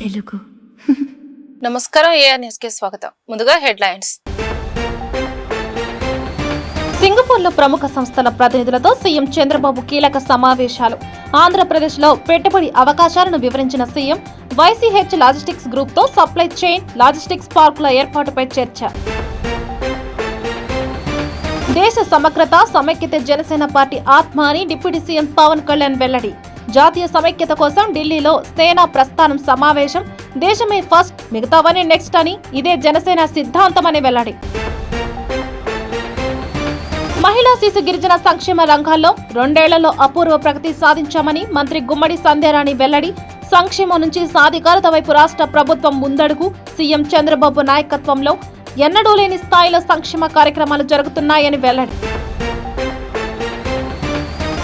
తెలుగు నమస్కారం. AR news కి స్వాగతం. ముందుగా హెడ్లైన్స్. సింగపూర్లో ప్రముఖ సంస్థల ప్రతినిధులతో సీఎం చంద్రబాబు కీలక సమావేశాలు. ఆంధ్రప్రదేశ్లో పెట్టుబడి అవకాశాలను వివరించిన సీఎం వైసీహెచ్ లాజిస్టిక్స్ గ్రూప్ తో సప్లై చైన్ లాజిస్టిక్స్ పార్కుల ఏర్పాటుపై చర్చ. దేశ సమగ్రత సమైక్యత జనసేన పార్టీ ఆత్మ అని డిప్యూటీ సీఎం పవన్ కళ్యాణ్ వెల్లడి. జాతీయ సమైక్యత కోసం ఢిల్లీలో సేనా ప్రస్థానం సమావేశం. దేశమే ఫస్ట్, మిగతావన్నీ నెక్స్ట్ అని ఇదే జనసేన సిద్ధాంతమని వెల్లడి. మహిళా శిశు గిరిజన సంక్షేమ రంగాల్లో 2 ఏళ్లలో అపూర్వ ప్రగతి సాధించామని మంత్రి గుమ్మడి సంధ్యారాణి వెల్లడి. సంక్షేమం నుంచి సాధికారత వైపు రాష్ట్ర ప్రభుత్వం ముందడుగు. సీఎం చంద్రబాబు నాయకత్వంలో ఎన్నడూ లేని స్థాయిలో సంక్షేమ కార్యక్రమాలు జరుగుతున్నాయని వెల్లడి.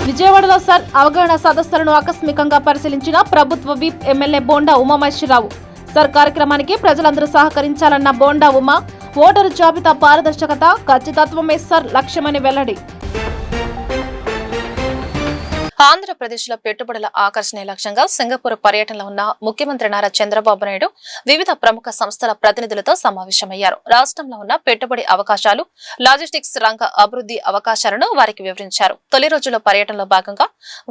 విజయవాడలో సర్ అవగాహన సదస్సులను ఆకస్మికంగా పరిశీలించిన ప్రభుత్వ whip MLA Bonda Umamaheswara Rao. SIR కార్యక్రమానికి ప్రజలందరూ సహకరించాలన్న బోండా ఉమా. ఓటరు జాబితా పారదర్శకత, ఖచ్చితత్వమే సర్ లక్ష్యమని వెల్లడి. ఆంధ్రప్రదేశ్లో పెట్టుబడుల ఆకర్షణ లక్ష్యంగా సింగపూర్ పర్యటనలో ఉన్న ముఖ్యమంత్రి నారా చంద్రబాబు నాయుడు వివిధ ప్రముఖ సంస్థల ప్రతినిధులతో సమావేశమయ్యారు. రాష్ట్రంలో ఉన్న పెట్టుబడి అవకాశాలు, లాజిస్టిక్స్ రంగ అభివృద్ధి అవకాశాలను వారికి వివరించారు. తొలి రోజుల పర్యటనలో భాగంగా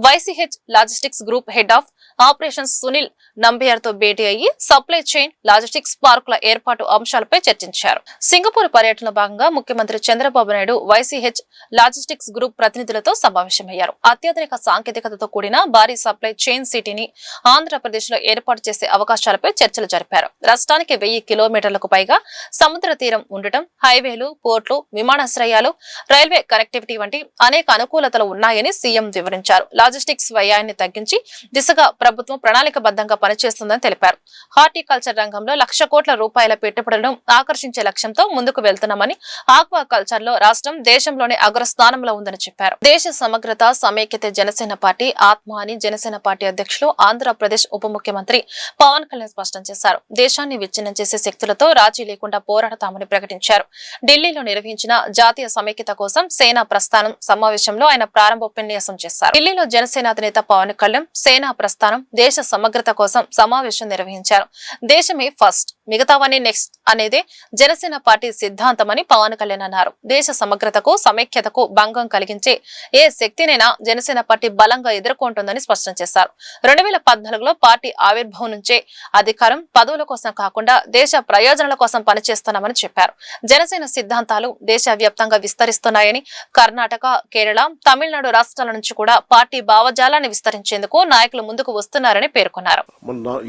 YCH logistics group head of operations Sunil Nambiar తో భేటీ అయ్యి సప్లై చైన్ లాజిస్టిక్స్ పార్కుల ఏర్పాటు అంశాలపై చర్చించారు. సింగపూర్ పర్యటనలో భాగంగా ముఖ్యమంత్రి Chandrababu Naidu YCH logistics group ప్రతినిధులతో సమావేశమయ్యారు. అత్యాధునిక సాంకేతికతతో కూడిన భారీ సప్లై చైన్ సిటీని ఆంధ్రప్రదేశ్ లో ఏర్పాటు చేసే అవకాశాలపై చర్చలు జరిపారు. రాష్ట్రానికి 1000 కిలోమీటర్లకు పైగా సముద్ర తీరం ఉండటం, హైవేలు, పోర్టులు, విమానాశ్రయాలు, రైల్వే కనెక్టివిటీ వంటి అనేక అనుకూలతలు ఉన్నాయని సీఎం వివరించారు. లాజిస్టిక్స్ వ్యయాన్ని తగ్గించి దిశగా ప్రభుత్వం ప్రణాళికబద్ధంగా పనిచేస్తుందని తెలిపారు. హార్టికల్చర్ రంగంలో 1,00,000 కోట్ల రూపాయల పెట్టుబడులను ఆకర్షించే లక్ష్యంతో ముందుకు వెళ్తున్నామని, ఆక్వా కల్చర్ లో రాష్ట్రం దేశంలోనే అగ్రస్థానంలో ఉందని చెప్పారు. దేశ సమగ్రత సమైక్యత జనసేన పార్టీ ఆత్మ అని జనసేన పార్టీ అధ్యక్షులు, ఆంధ్రప్రదేశ్ ఉప ముఖ్యమంత్రి పవన్ కళ్యాణ్ స్పష్టం చేశారు. దేశాన్ని విచ్ఛిన్నం చేసే శక్తులతో రాజీ లేకుండా పోరాడతామని ప్రకటించారు. ఢిల్లీలో నిర్వహించిన జాతీయ సమైక్యత కోసం సేనా ప్రస్థానం సమావేశంలో ఆయన ప్రారంభోపన్యాసం చేశారు. ఢిల్లీలో జనసేన అధినేత పవన్ కళ్యాణ్ సేనా ప్రస్థానం, దేశ సమగ్రత కోసం సమావేశం నిర్వహించారు. దేశమే ఫస్ట్, మిగతావన్నీ నెక్స్ట్ అనేదే జనసేన పార్టీ సిద్ధాంతమని పవన్ కళ్యాణ్ అన్నారు. దేశ సమగ్రతకు సమైక్యతకు భంగం కలిగించే ఏ శక్తినైనా జనసేన పార్టీ బలంగా ఎదుర్కొంటుందని స్పష్టం చేశారు. 2014లో పార్టీ ఆవిర్భావం నుంచే అధికారం, పదవుల కోసం కాకుండా దేశ ప్రయోజనాల కోసం పనిచేస్తున్నామని చెప్పారు. జనసేన సిద్ధాంతాలు దేశవ్యాప్తంగా విస్తరిస్తున్నాయని, కర్ణాటక, కేరళ, తమిళనాడు రాష్ట్రాల నుంచి కూడా పార్టీ భావజాలాన్ని విస్తరించేందుకు నాయకులు ముందుకు వస్తున్నారని పేర్కొన్నారు.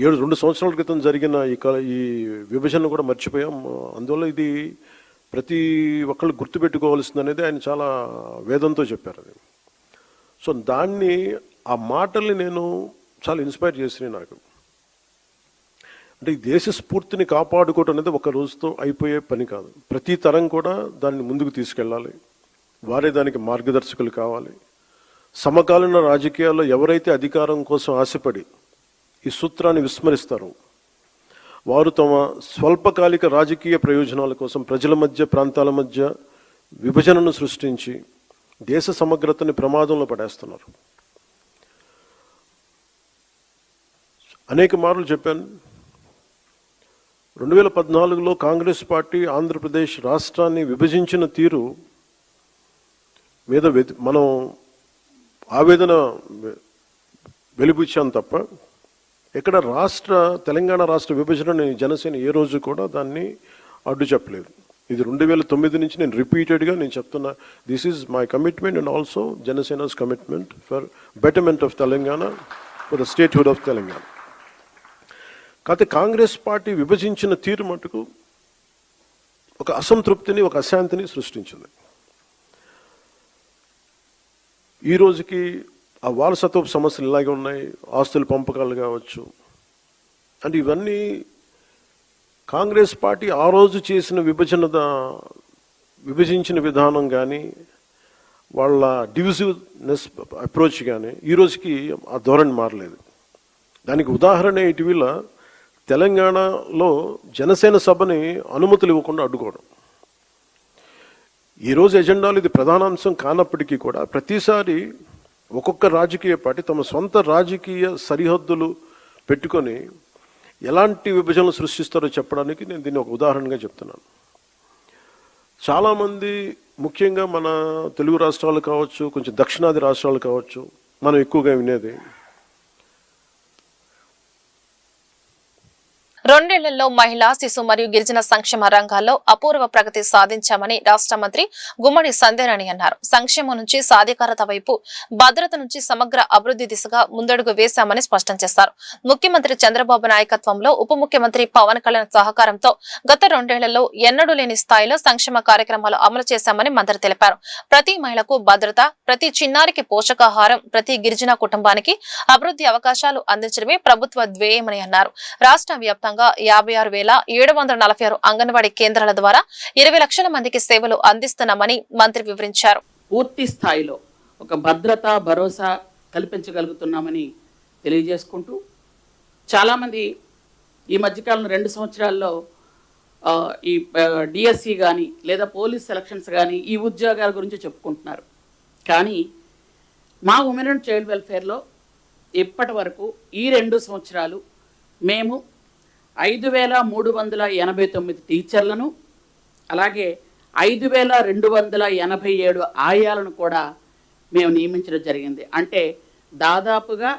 2 సంవత్సరాల క్రితం జరిగిన ఈ విభజన కూడా మర్చిపోయాం. అందువల్ల ఇది ప్రతి ఒక్కళ్ళు గుర్తుపెట్టుకోవాల్సింది అనేది ఆయన చాలా వేదంతో చెప్పారు. అది సో దాన్ని, ఆ మాటల్ని నేను చాలా ఇన్స్పైర్ చేసినాయి నాకు. అంటే ఈ దేశ స్ఫూర్తిని కాపాడుకోవటం అనేది ఒక రోజుతో అయిపోయే పని కాదు. ప్రతి తరం కూడా దాన్ని ముందుకు తీసుకెళ్ళాలి. వారే దానికి మార్గదర్శకులు కావాలి. సమకాలీన రాజకీయాల్లో ఎవరైతే అధికారం కోసం ఆశపడి ఈ సూత్రాన్ని విస్మరిస్తారో వారు తమ స్వల్పకాలిక రాజకీయ ప్రయోజనాల కోసం ప్రజల మధ్య, ప్రాంతాల మధ్య విభజనను సృష్టించి దేశ సమగ్రతని ప్రమాదంలో పడేస్తున్నారు. అనేక మార్లు చెప్పాను. 2014లో కాంగ్రెస్ పార్టీ ఆంధ్రప్రదేశ్ రాష్ట్రాన్ని విభజించిన తీరు మీద మనం ఆవేదన వెలిబుచ్చాం తప్ప ఇక్కడ తెలంగాణ రాష్ట్ర విభజనని జనసేన ఏ రోజు కూడా దాన్ని అడ్డు చెప్పలేదు. ఇది 2009 నుంచి నేను రిపీటెడ్గా చెప్తున్నా. This is my commitment and also Janasena's commitment for betterment of Telangana, for the statehood of Telangana. కాకపోతే కాంగ్రెస్ పార్టీ విభజించిన తీరు మటుకు ఒక అసంతృప్తిని, ఒక అశాంతిని సృష్టించింది. ఈ రోజుకి ఆ వారసత్వపు సమస్యలు ఇలాగే ఉన్నాయి. ఆస్తుల పంపకాలు కావచ్చు. అంటే ఇవన్నీ కాంగ్రెస్ పార్టీ ఆ రోజు చేసిన విభజించిన విధానం కానీ, వాళ్ళ డివిజివ్నెస్ అప్రోచ్ కానీ ఈ రోజుకి ఆ ధోరణి మారలేదు. దానికి ఉదాహరణ ఇటీవల తెలంగాణలో జనసేన సభని అనుమతులు ఇవ్వకుండా అడ్డుకోవడం. ఈరోజు ఎజెండాలో ఇది ప్రధానాంశం కానప్పటికీ కూడా ప్రతిసారి ఒక్కొక్క రాజకీయ పార్టీ తమ సొంత రాజకీయ సరిహద్దులు పెట్టుకొని ఎలాంటి విభజనలు సృష్టిస్తారో చెప్పడానికి నేను దీన్ని ఒక ఉదాహరణగా చెప్తున్నాను. చాలామంది ముఖ్యంగా మన తెలుగు రాష్ట్రాలు కావచ్చు, కొంచెం దక్షిణాది రాష్ట్రాలు కావచ్చు, మనం ఎక్కువగా వినేది రెండేళ్లలో మహిళా, శిశు మరియు గిరిజన సంక్షేమ రంగాల్లో అపూర్వ ప్రగతి సాధించామని రాష్ట్ర మంత్రి గుమ్మడి సంధ్యారాణి అన్నారు. సంక్షేమం నుంచి సాధికారత వైపు, భద్రత నుంచి సమగ్ర అభివృద్ధి దిశగా ముందడుగు వేశామని స్పష్టం చేశారు. ముఖ్యమంత్రి చంద్రబాబు నాయకత్వంలో ఉప ముఖ్యమంత్రి పవన్ కళ్యాణ్ సహకారంతో గత రెండేళ్లలో ఎన్నడూ లేని స్థాయిలో సంక్షేమ కార్యక్రమాలు అమలు చేశామని మంత్రి తెలిపారు. ప్రతి మహిళకు భద్రత, ప్రతి చిన్నారికి పోషకాహారం, ప్రతి గిరిజన కుటుంబానికి అభివృద్ధి అవకాశాలు అందించడమే ప్రభుత్వ ధ్యేయమని అన్నారు. రాష్ట్ర వ్యాప్తంగా 56,746 అంగన్వాడీ కేంద్రాల ద్వారా 20 లక్షల మందికి సేవలు అందిస్తున్నామని మంత్రి వివరించారు. పూర్తి స్థాయిలో ఒక భద్రత, భరోసా కల్పించగలుగుతున్నామని తెలియజేసుకుంటూ, చాలామంది ఈ మధ్యకాలం 2 సంవత్సరాల్లో ఈ డిఎస్సి కానీ లేదా పోలీస్ సెలక్షన్స్ కానీ ఈ ఉద్యోగాల గురించి చెప్పుకుంటున్నారు. కానీ మా ఉమెన్ అండ్ చైల్డ్ వెల్ఫేర్లో ఇప్పటి వరకు ఈ 2 సంవత్సరాలు మేము 5,389 టీచర్లను, అలాగే 5,287 ఆయాలను కూడా మేము నియమించడం జరిగింది. అంటే దాదాపుగా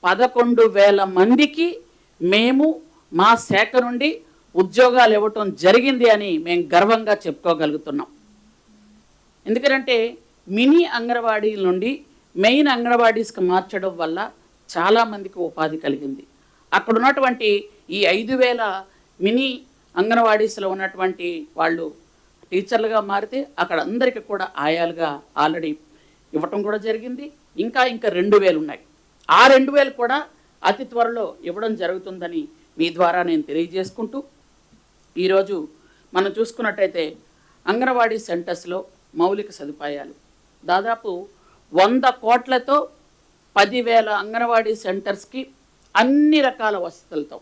11,000 మందికి మేము మా శాఖ నుండి ఉద్యోగాలు ఇవ్వటం జరిగింది అని మేము గర్వంగా చెప్పుకోగలుగుతున్నాం. ఎందుకంటే మినీ అంగన్వాడీల నుండి మెయిన్ అంగన్వాడీస్కి మార్చడం వల్ల చాలామందికి ఉపాధి కలిగింది. అక్కడ ఉన్నటువంటి ఈ 5,000 మినీ అంగన్వాడీస్లో ఉన్నటువంటి వాళ్ళు టీచర్లుగా మారితే అక్కడ అందరికీ కూడా ఆయాలుగా ఆల్రెడీ ఇవ్వటం కూడా జరిగింది. ఇంకా 2,000 ఉన్నాయి. ఆ 2,000 కూడా అతి త్వరలో ఇవ్వడం జరుగుతుందని మీ ద్వారా నేను తెలియజేసుకుంటూ, ఈరోజు మనం చూసుకున్నట్టయితే అంగన్వాడీ సెంటర్స్లో మౌలిక సదుపాయాలు దాదాపు 100 కోట్లతో 10,000 అంగన్వాడీ సెంటర్స్కి అన్ని రకాల వసతులతో.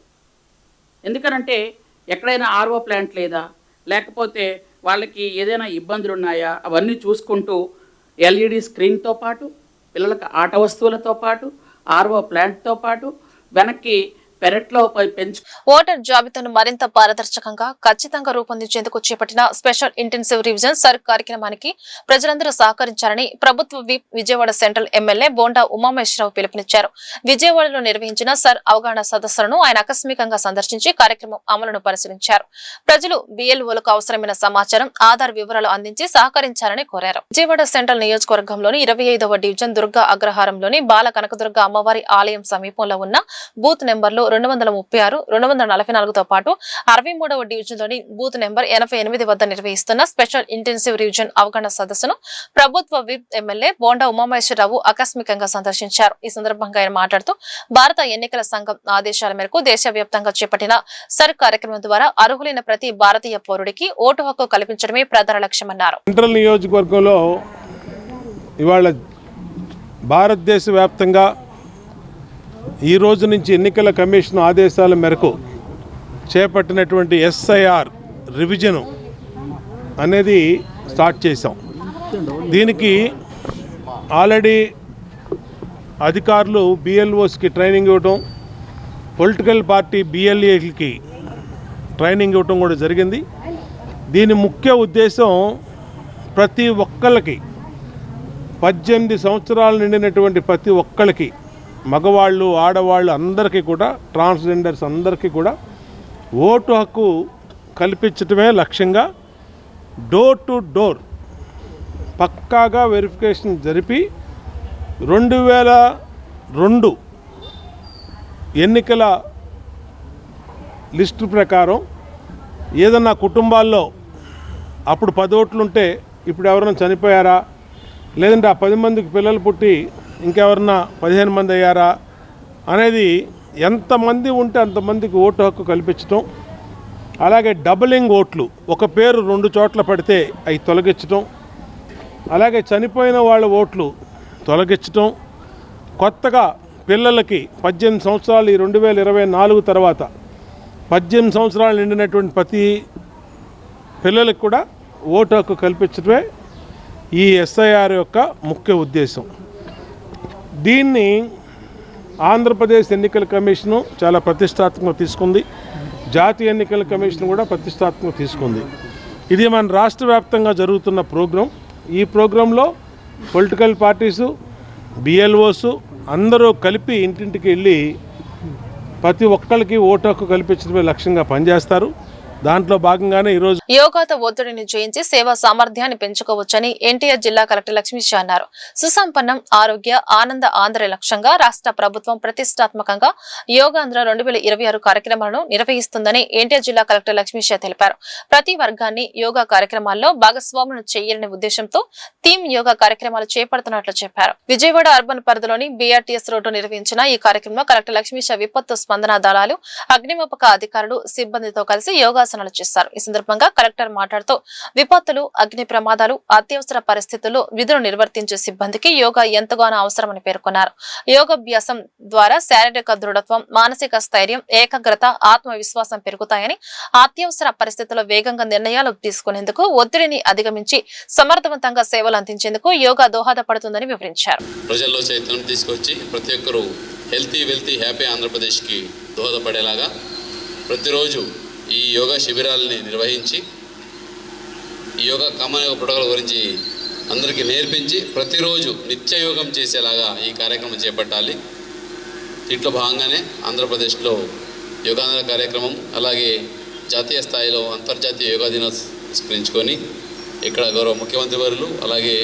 ఎందుకనంటే ఎక్కడైనా ఆర్ఓ ప్లాంట్ లేదా, లేకపోతే వాళ్ళకి ఏదైనా ఇబ్బందులు ఉన్నాయా అవన్నీ చూసుకుంటూ ఎల్ఈడి స్క్రీన్తో పాటు, పిల్లలకు ఆట వస్తువులతో పాటు, ఆర్ఓ ప్లాంట్తో పాటు వెనక్కి పెరట్లో ఓటర్ జాబితాను మరింత పారదర్శకంగా, ఖచ్చితంగా రూపొందించేందుకు చేపట్టిన స్పెషల్ ఇంటెన్సివ్ రివిజన్ సర్ కార్యక్రమానికి ప్రజలందరూ సహకరించాలని ప్రభుత్వ whip Vijayawada central MLA Bonda Umamaheswara Rao పిలుపునిచ్చారు. విజయవాడలో నిర్వహించిన సర్ అవగాహన సదస్సులను ఆయన ఆకస్మికంగా సందర్శించి కార్యక్రమం అమలును పరిశీలించారు. ప్రజలు బిఎల్ఓలకు అవసరమైన సమాచారం, ఆధార్ వివరాలు అందించి సహకరించాలని కోరారు. విజయవాడ సెంట్రల్ నియోజకవర్గంలోని 25వ డివిజన్ దుర్గా అగ్రహారంలోని బాల కనకదుర్గ అమ్మవారి ఆలయం సమీపంలో ఉన్న బూత్ నెంబర్లు 236, 244తో పాటు 63వ డివిజన్లోని బూత్ నెంబర్ 88 వద్ద నిర్వహిస్తున్న స్పెషల్ ఇంటెన్సివ్ రివిజన్ అవగాహన సదస్సును ప్రభుత్వ విప్ ఎమ్మెల్యే బోండా ఉమామహేశ్వరరావు ఆకస్మికంగా సందర్శించారు. ఈ సందర్భంగా ఆయన మాట్లాడుతూ, భారత ఎన్నికల సంఘం ఆదేశాల మేరకు దేశవ్యాప్తంగా చేపట్టిన సర్ కార్యక్రమం ద్వారా అర్హులైన ప్రతి భారతీయ పౌరుడికి ఓటు హక్కు కల్పించడమే ప్రధాన లక్ష్యమన్నారు. సెంట్రల్ నియోజకవర్గంలో ఇవాళ భారతదేశ వ్యాప్తంగా ఈ రోజు నుంచి ఎన్నికల కమిషన్ ఆదేశాల మేరకు చేపట్టినటువంటి ఎస్ఐఆర్ రివిజను అనేది స్టార్ట్ చేశాం. దీనికి ఆల్రెడీ అధికారులు బిఎల్ఓస్కి ట్రైనింగ్ ఇవ్వటం, పొలిటికల్ పార్టీ బిఎల్ఏలకి ట్రైనింగ్ ఇవ్వటం కూడా జరిగింది. దీని ముఖ్య ఉద్దేశం ప్రతి ఒక్కళ్ళకి 18 సంవత్సరాలు నిండినటువంటి ప్రతి ఒక్కళ్ళకి, మగవాళ్ళు, ఆడవాళ్ళు అందరికీ కూడా, ట్రాన్స్జెండర్స్ అందరికీ కూడా ఓటు హక్కు కల్పించటమే లక్ష్యంగా డోర్ టు డోర్ పక్కాగా వెరిఫికేషన్ జరిపి 2002 ఎన్నికల లిస్టు ప్రకారం ఏదన్నా కుటుంబాల్లో అప్పుడు 10 ఓట్లుంటే ఇప్పుడు ఎవరైనా చనిపోయారా, లేదంటే ఆ 10 మందికి పిల్లలు పుట్టి ఇంకెవరన్నా 15 మంది అయ్యారా అనేది, ఎంతమంది ఉంటే అంతమందికి ఓటు హక్కు కల్పించడం. అలాగే డబులింగ్ ఓట్లు, ఒక పేరు 2 చోట్ల పడితే అవి తొలగించడం. అలాగే చనిపోయిన వాళ్ళ ఓట్లు తొలగించడం. కొత్తగా పిల్లలకి 18 సంవత్సరాలు, ఈ 2024 తర్వాత 18 సంవత్సరాలు నిండినటువంటి ప్రతి పిల్లలకు కూడా ఓటు హక్కు కల్పించడమే ఈ ఎస్ఐఆర్ యొక్క ముఖ్య ఉద్దేశం. దీన్ని ఆంధ్రప్రదేశ్ ఎన్నికల కమిషను చాలా ప్రతిష్టాత్మకంగా తీసుకుంది, జాతీయ ఎన్నికల కమిషన్ కూడా ప్రతిష్టాత్మకంగా తీసుకుంది. ఇది మన రాష్ట్ర వ్యాప్తంగా జరుగుతున్న ప్రోగ్రాం. ఈ ప్రోగ్రాంలో పొలిటికల్ పార్టీసు, బిఎల్ఓసు అందరూ కలిపి ఇంటింటికి వెళ్ళి ప్రతి ఒక్కరికి ఓటు హక్కు కల్పించడమే లక్ష్యంగా పనిచేస్తారు. దాంట్లో భాగంగానే ఈరోజు యోగాతో ఒత్తిడిని జయించి సేవా సామర్థ్యాన్ని పెంచుకోవచ్చని ఎన్టీఆర్ జిల్లా కలెక్టర్ లక్ష్మీశ అన్నారు. సుసంపన్నం, ఆరోగ్య, ఆనంద ఆంధ్ర లక్ష్యంగా రాష్ట్ర ప్రభుత్వం ప్రతిష్టాత్మకంగా యోగాంధ్ర 2026 కార్యక్రమాలను నిర్వహిస్తుందని ఎన్టీఆర్ జిల్లా కలెక్టర్ లక్ష్మీశ తెలిపారు. ప్రతి వర్గాన్ని యోగా కార్యక్రమాల్లో భాగస్వాములను చేయాలనే ఉద్దేశంతో థీమ్ యోగా కార్యక్రమాలు చేపడుతున్నట్లు చెప్పారు. విజయవాడ అర్బన్ పరిధిలోని బీఆర్టీఎస్ రోడ్డు నిర్వహించిన ఈ కార్యక్రమంలో కలెక్టర్ లక్ష్మీశ విపత్తు స్పందన దళాలు, అగ్నిమాపక అధికారులు, సిబ్బందితో కలిసి యోగా చేశారు. ఈ సందర్భంగా కలెక్టర్ మాట్లాడుతూ విపత్తులు, అగ్ని ప్రమాదాలు, అత్యవసర పరిస్థితుల్లో విధులు నిర్వర్తించే సిబ్బందికి యోగా ఎంతగానో అవసరమని పేర్కొన్నారు. యోగాభ్యాసం ద్వారా శారీరక దృఢత్వం, మానసిక స్థైర్యం, ఏకాగ్రత, ఆత్మవిశ్వాసం పెరుగుతాయని, అత్యవసర పరిస్థితుల్లో వేగంగా నిర్ణయాలు తీసుకునేందుకు, ఒత్తిడిని అధిగమించి సమర్థవంతంగా సేవలు అందించేందుకు యోగా దోహదపడుతుందని వివరించారు. ప్రజల్లో చైతన్యం తీసుకొచ్చి ప్రతి ఒక్కరూ హెల్తీ, వెల్తీ, హ్యాపీ ఆంధ్రప్రదేశ్కి దోహదపడేలాగా ప్రతిరోజు ఈ యోగా శిబిరాలని నిర్వహించి ఈ యోగా కామన్ యోగా ప్రోటోకాల్ గురించి అందరికీ నేర్పించి ప్రతిరోజు నిత్య యోగం చేసేలాగా ఈ కార్యక్రమం చేపట్టాలి. దీంట్లో భాగంగానే ఆంధ్రప్రదేశ్లో యోగాంధ్ర కార్యక్రమం, అలాగే జాతీయ స్థాయిలో అంతర్జాతీయ యోగా దినోత్సవం పురస్కరించుకొని ఇక్కడ గౌరవ ముఖ్యమంత్రి వర్యులు, అలాగే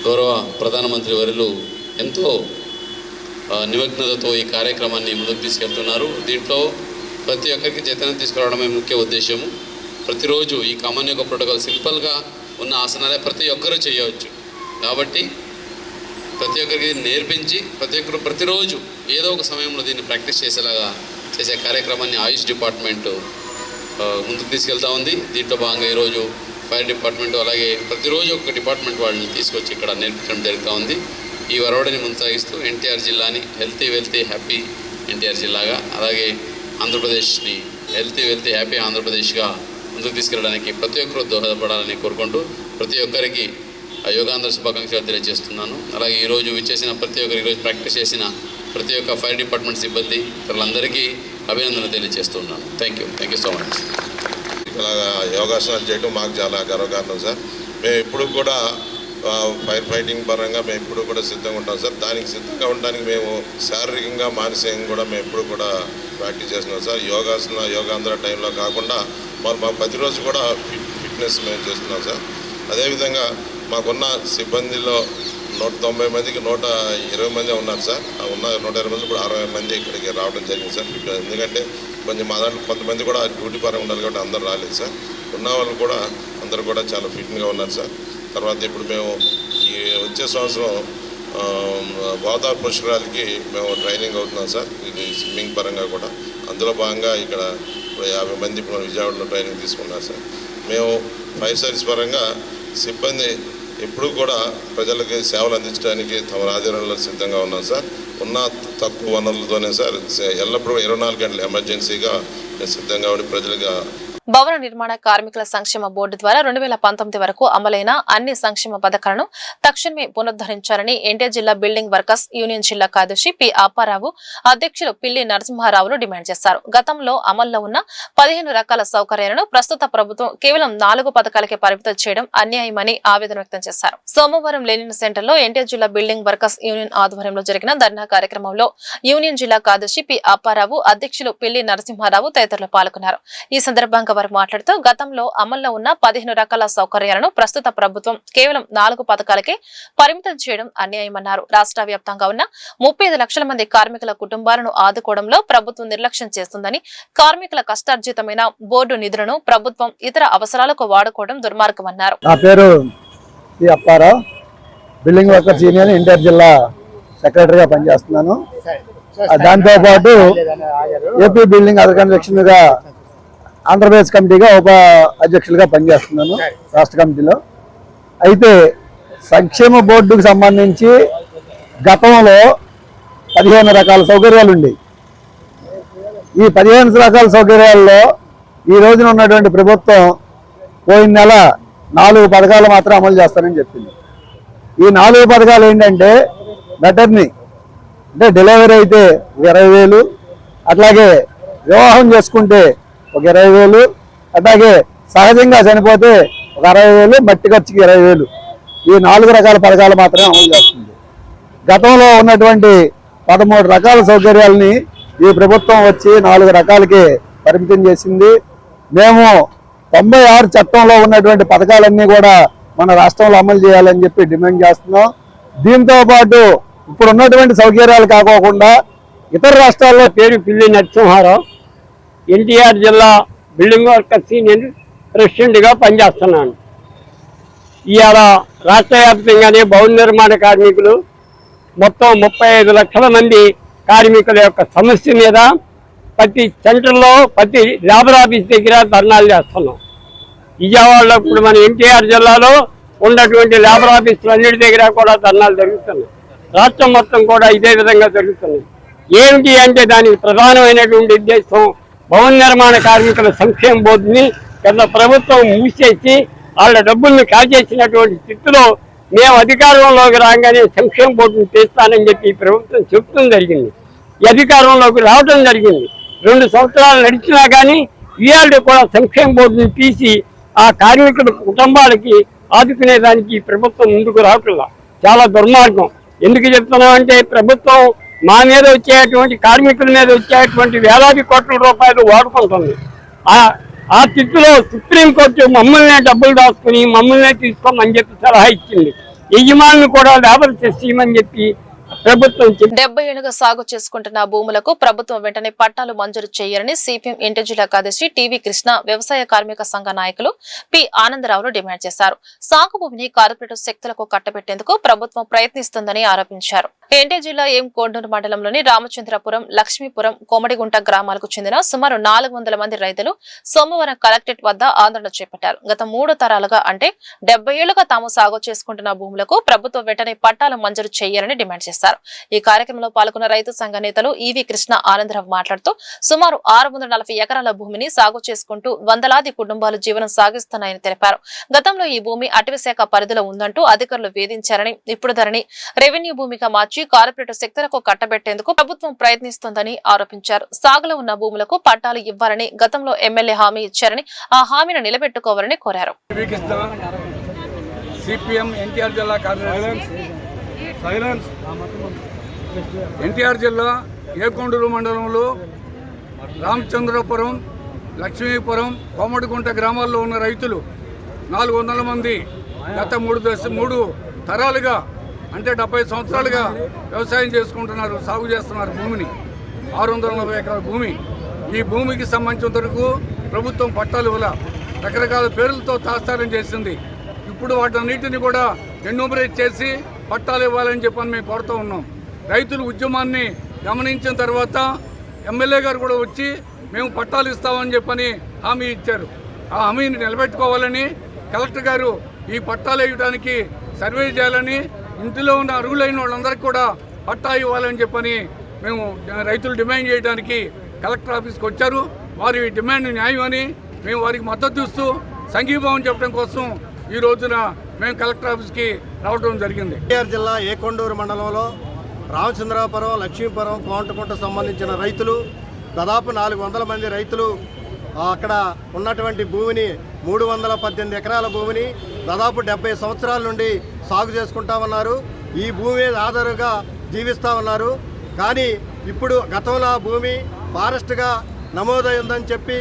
గౌరవ ప్రధానమంత్రి వర్యులు ఎంతో నిమగ్నతతో ఈ కార్యక్రమాన్ని ముందుకు తీసుకెళ్తున్నారు. దీంట్లో ప్రతి ఒక్కరికి చైతన్యం తీసుకురావడమే ముఖ్య ఉద్దేశము. ప్రతిరోజు ఈ కామన్ యోగా ప్రోటోకాల్ సింపుల్గా ఉన్న ఆసనాలే ప్రతి ఒక్కరూ చేయవచ్చు. కాబట్టి ప్రతి ఒక్కరికి నేర్పించి ప్రతి ఒక్కరు ప్రతిరోజు ఏదో ఒక సమయంలో దీన్ని ప్రాక్టీస్ చేసేలాగా చేసే కార్యక్రమాన్ని ఆయుష్ డిపార్ట్మెంట్ ముందుకు తీసుకెళ్తా ఉంది. దీంట్లో భాగంగా ఈరోజు ఫైర్ డిపార్ట్మెంట్, అలాగే ప్రతిరోజు ఒక డిపార్ట్మెంట్ వాళ్ళని తీసుకొచ్చి ఇక్కడ నేర్పించడం జరుగుతూ ఉంది. ఈ వరవడిని కొనసాగిస్తూ ఎన్టీఆర్ జిల్లాని హెల్తీ, వెల్తీ, హ్యాపీ ఎన్టీఆర్ జిల్లాగా, అలాగే ఆంధ్రప్రదేశ్ని హెల్తీ, వెల్తీ, హ్యాపీ ఆంధ్రప్రదేశ్గా ముందుకు తీసుకెళ్ళడానికి ప్రతి ఒక్కరూ దోహదపడాలని కోరుకుంటూ ప్రతి ఒక్కరికి యోగాంధ్ర శుభాకాంక్షలు తెలియజేస్తున్నాను. అలాగే ఈరోజు విచ్చేసిన ప్రతి ఒక్కరు, ఈరోజు ప్రాక్టీస్ చేసిన ప్రతి ఒక్క ఫైర్ డిపార్ట్మెంట్ సిబ్బంది వాళ్ళందరికీ అభినందనలు తెలియజేస్తున్నాను. Thank you so much. ఇలాగా యోగాసనాలు చేయడం మాకు చాలా గర్వకారణం సార్. మేము ఎప్పుడు కూడా ఫైర్ ఫైటింగ్ పరంగా మేము ఎప్పుడు కూడా సిద్ధంగా ఉంటాం సార్. దానికి సిద్ధంగా ఉండడానికి మేము శారీరకంగా, మానసికంగా కూడా మేము ఎప్పుడు కూడా ప్రాక్టీస్ చేస్తున్నాం సార్. యోగాంధ్ర టైంలో కాకుండా మా ప్రతిరోజు కూడా ఫిట్నెస్ మేము చేస్తున్నాం సార్. అదేవిధంగా మాకున్న సిబ్బందిలో 190 మందికి 120 మంది ఉన్నారు సార్. ఉన్న 120 మంది ఇప్పుడు 60 మంది ఇక్కడికి రావడం జరిగింది సార్. ఎందుకంటే కొంచెం మా దాంట్లో కొంతమంది కూడా డ్యూటీ పరంగా ఉండాలి కాబట్టి అందరూ రాలేదు సార్. ఉన్న వాళ్ళు కూడా అందరూ కూడా చాలా ఫిట్గా ఉన్నారు సార్. తర్వాత ఇప్పుడు మేము ఈ వచ్చే సంవత్సరం గోదావరి పుష్కరాలకి మేము ట్రైనింగ్ అవుతున్నాం సార్. ఇది స్విమ్మింగ్ పరంగా కూడా. అందులో భాగంగా ఇక్కడ 50 మంది ఇప్పుడు విజయవాడలో ట్రైనింగ్ తీసుకున్నారు సార్. మేము ఫైర్ సర్వీస్ పరంగా సిబ్బంది ఎప్పుడు కూడా ప్రజలకి సేవలు అందించడానికి తమ ఆధ్వర్యంలో సిద్ధంగా ఉన్నాం సార్. ఉన్న తక్కువ వనరులతోనే సార్ ఎల్లప్పుడూ 24 గంటలు ఎమర్జెన్సీగా సిద్ధంగా ఉండి ప్రజలుగా. భవన నిర్మాణ కార్మికుల సంక్షేమ బోర్డు ద్వారా 2019 వరకు అమలైన అన్ని సంక్షేమ పథకాలను తక్షణమే పునరుద్ధరించాలని ఎన్టీఆర్ జిల్లా బిల్డింగ్ వర్కర్స్ యూనియన్ జిల్లా కార్యదర్శి పి అప్పారావు, అధ్యక్షులు పిల్లి నరసింహారావులు డిమాండ్ చేశారు. గతంలో అమల్లో ఉన్న 15 రకాల సౌకర్యాలను ప్రస్తుత ప్రభుత్వం కేవలం 4 పథకాలకే పరిమితం చేయడం అన్యాయమని ఆవేదన వ్యక్తం చేశారు. సోమవారం లెనిన్ సెంటర్లో ఎన్టీఆర్ జిల్లా బిల్డింగ్ వర్కర్స్ యూనియన్ ఆధ్వర్యంలో జరిగిన ధర్నా కార్యక్రమంలో యూనియన్ జిల్లా కార్యదర్శి పి అప్పారావు, అధ్యక్షులు పిల్లి నరసింహారావు తదితరులు పాల్గొన్నారు. ఈ సందర్భంగా వారు మాట్లాడుతూ గతంలో అమల్లో ఉన్న 15 రకాల సౌకర్యాలను ప్రస్తుత ప్రభుత్వం కేవలం 4 పథకాలకే పరిమితం చేయడం అన్యాయమన్నారు. రాష్ట్ర వ్యాప్తంగా ఉన్న 35 లక్షల మంది కార్మికుల కుటుంబాలను ఆదుకోవడంలో ప్రభుత్వం నిర్లక్ష్యం చేస్తుందని, కార్మికుల కష్టార్జితమైన బోర్డు నిధులను ప్రభుత్వం ఇతర అవసరాలకు వాడుకోవడం దుర్మార్గమన్నారు. నా పేరు P Apparao, building workers union NTR జిల్లా సెక్రటరీగా పనిచేస్తున్నాను. దాంతో పాటు ఏపీ బిల్డింగ్ అధ్యక్షునిగా, ఆంధ్రప్రదేశ్ కమిటీగా ఉప అధ్యక్షులుగా పనిచేస్తున్నాను రాష్ట్ర కమిటీలో. అయితే సంక్షేమ బోర్డుకు సంబంధించి గతంలో 15 రకాల సౌకర్యాలు ఉండేవి. ఈ 15 రకాల సౌకర్యాల్లో ఈ రోజున ఉన్నటువంటి ప్రభుత్వం పోయిన నెల 4 పథకాలు మాత్రం అమలు చేస్తానని చెప్పింది. ఈ 4 పథకాలు ఏంటంటే మెటర్నీ అంటే డెలివరీ అయితే 20,000, అట్లాగే వివాహం చేసుకుంటే 20,000, అట్లాగే సహజంగా చనిపోతే 60,000, మట్టి ఖర్చుకి 20,000. ఈ 4 రకాల పథకాలు మాత్రమే అమలు చేస్తుంది. గతంలో ఉన్నటువంటి 13 రకాల సౌకర్యాలని ఈ ప్రభుత్వం వచ్చి 4 రకాలకి పరిమితం చేసింది. మేము 96 చట్టంలో ఉన్నటువంటి పథకాలన్నీ కూడా మన రాష్ట్రంలో అమలు చేయాలని చెప్పి డిమాండ్ చేస్తున్నాం. దీంతో పాటు ఇప్పుడు ఉన్నటువంటి సౌకర్యాలు కాకోకుండా ఇతర రాష్ట్రాల్లో పేరు పిల్లి నరసింహారావు, ఎన్టీఆర్ జిల్లా బిల్డింగ్ వర్కర్స్ యూనియన్ ప్రెసిడెంట్గా పనిచేస్తున్నాను. ఇవాళ రాష్ట్ర వ్యాప్తంగానే భవన నిర్మాణ కార్మికులు మొత్తం 35 లక్షల మంది కార్మికుల యొక్క సమస్య మీద ప్రతి సెంటర్లో ప్రతి లేబర్ ఆఫీస్ దగ్గర ధర్నాలు చేస్తున్నాం. విజయవాడలో ఇప్పుడు మన ఎన్టీఆర్ జిల్లాలో ఉన్నటువంటి లేబర్ ఆఫీసులు అన్నిటి దగ్గర కూడా ధర్నాలు జరుగుతున్నాయి. రాష్ట్రం మొత్తం కూడా ఇదే విధంగా జరుగుతున్నాయి. ఏమిటి అంటే దానికి ప్రధానమైనటువంటి ఉద్దేశం భవన నిర్మాణ కార్మికుల సంక్షేమ బోర్డుని గత ప్రభుత్వం మూసేసి వాళ్ళ డబ్బుల్ని కాజేసినటువంటి స్థితిలో మేము అధికారంలోకి రాగానే సంక్షేమ బోర్డును తీస్తానని చెప్పి ప్రభుత్వం చెప్తూ జరిగింది. ఈ అధికారంలోకి రావడం జరిగింది. 2 సంవత్సరాలు నడిచినా కానీ ఇవాళ కూడా సంక్షేమ బోర్డుని తీసి ఆ కార్మికుల కుటుంబాలకి ఆదుకునేదానికి ప్రభుత్వం ముందుకు రావట్లా. చాలా దుర్మార్గం. ఎందుకు చెప్తున్నామంటే ప్రభుత్వం మా మీద వచ్చేటువంటి కార్మికుల మీద వచ్చేటువంటి వేలాది కోట్ల రూపాయలు వాడుకుంటుంది. ఆ స్థితిలో సుప్రీంకోర్టు మమ్మల్నే డబ్బులు దాచుకుని మమ్మల్నే తీసుకోమని చెప్పి సలహా ఇచ్చింది. యజమానులు కూడా లేబర్ చేసేయమని చెప్పి ప్రభుత్వం 70 ఏళ్లుగా సాగు చేసుకుంటున్న భూములకు ప్రభుత్వం వెంటనే పట్టాలు మంజూరు చేయాలని సిపిఎం ఇంటి జిల్లా కార్యదర్శి టీవీ కృష్ణ, వ్యవసాయ కార్మిక సంఘ నాయకులు పి ఆనందరావులు డిమాండ్ చేశారు. సాగు భూమిని కార్పొరేట్ శక్తులకు కట్టబెట్టేందుకు ప్రభుత్వం ప్రయత్నిస్తుందని ఆరోపించారు. ఎన్టీఆర్ జిల్లా ఎం కొండూరు మండలంలోని రామచంద్రపురం, లక్ష్మీపురం, కోమడిగుంట గ్రామాలకు చెందిన సుమారు 400 మంది రైతులు సోమవారం కలెక్టరేట్ వద్ద ఆందోళన చేపట్టారు. గత 3 తరాలుగా అంటే 70 ఏళ్లుగా తాము సాగు చేసుకుంటున్న భూములకు ప్రభుత్వం వెంటనే పట్టాలు మంజూరు చేయాలని డిమాండ్ చేశారు. ఈ కార్యక్రమంలో పాల్గొన్న రైతు సంఘ నేతలు ఈవి కృష్ణ, ఆనందరావు మాట్లాడుతూ సుమారు 640 ఎకరాల భూమిని సాగు చేసుకుంటూ వందలాది కుటుంబాలు జీవనం సాగిస్తున్నాయని తెలిపారు. గతంలో ఈ భూమి అటవీ శాఖ పరిధిలో ఉందంటూ అధికారులు వేధించారని, ఇప్పుడు ధరని రెవెన్యూ భూమిగా మార్చి కార్పొరేట్ శక్తులకు కట్టబెట్టేందుకు ప్రభుత్వం ప్రయత్నిస్తోందని ఆరోపించారు. సాగులో ఉన్న భూములకు పట్టాలు ఇవ్వాలని గతంలో ఎమ్మెల్యే హామీ ఇచ్చారని, ఆ హామీని నిలబెట్టుకోవాలని కోరారు. ఎన్టీఆర్ జిల్లా ఏకొండూరు మండలంలో రామచంద్రపురం, లక్ష్మీపురం, కోమడిగుంట గ్రామాల్లో ఉన్న రైతులు 400 మంది గత 3 తరాలుగా అంటే 70 సంవత్సరాలుగా వ్యవసాయం చేసుకుంటున్నారు, సాగు చేస్తున్నారు భూమిని. 640 ఎకరాల భూమి. ఈ భూమికి సంబంధించిన వరకు ప్రభుత్వం పట్టాలు ఇవ్వాల, రకరకాల పేర్లతో తాత్సారం చేసింది. ఇప్పుడు వాటన్నిటిని కూడా ఎన్యూమరేట్ చేసి పట్టాలు ఇవ్వాలని చెప్పని మేము కోరుతూ ఉన్నాం. రైతుల ఉద్యమాన్ని గమనించిన తర్వాత ఎమ్మెల్యే గారు కూడా వచ్చి మేము పట్టాలు ఇస్తామని చెప్పని హామీ ఇచ్చారు. ఆ హామీని నిలబెట్టుకోవాలని కలెక్టర్ గారు ఈ పట్టాలు వేయడానికి సర్వే చేయాలని, ఇంటిలో ఉన్న అర్హులైన వాళ్ళందరికీ కూడా పట్టా ఇవ్వాలని చెప్పని మేము రైతులు డిమాండ్ చేయడానికి కలెక్టర్ ఆఫీస్కి వచ్చారు. వారి డిమాండ్ న్యాయం అని మేము వారికి మద్దతు ఇస్తూ సంఘీభావం చెప్పడం కోసం ఈ రోజున మేము కలెక్టర్ ఆఫీస్కి రావడం జరిగింది. ఎన్టీఆర్ జిల్లా ఏకొండూరు మండలంలో రామచంద్రాపురం, లక్ష్మీపురం, కోమటిగుంట సంబంధించిన రైతులు దాదాపు 400 మంది రైతులు అక్కడ ఉన్నటువంటి భూమిని 318 ఎకరాల భూమిని దాదాపు 70 సంవత్సరాల నుండి సాగు చేసుకుంటా ఉన్నారు. ఈ భూమి ఆధారంగా జీవిస్తూ ఉన్నారు. కానీ ఇప్పుడు గతంలో ఆ భూమి ఫారెస్ట్గా నమోదైందని చెప్పి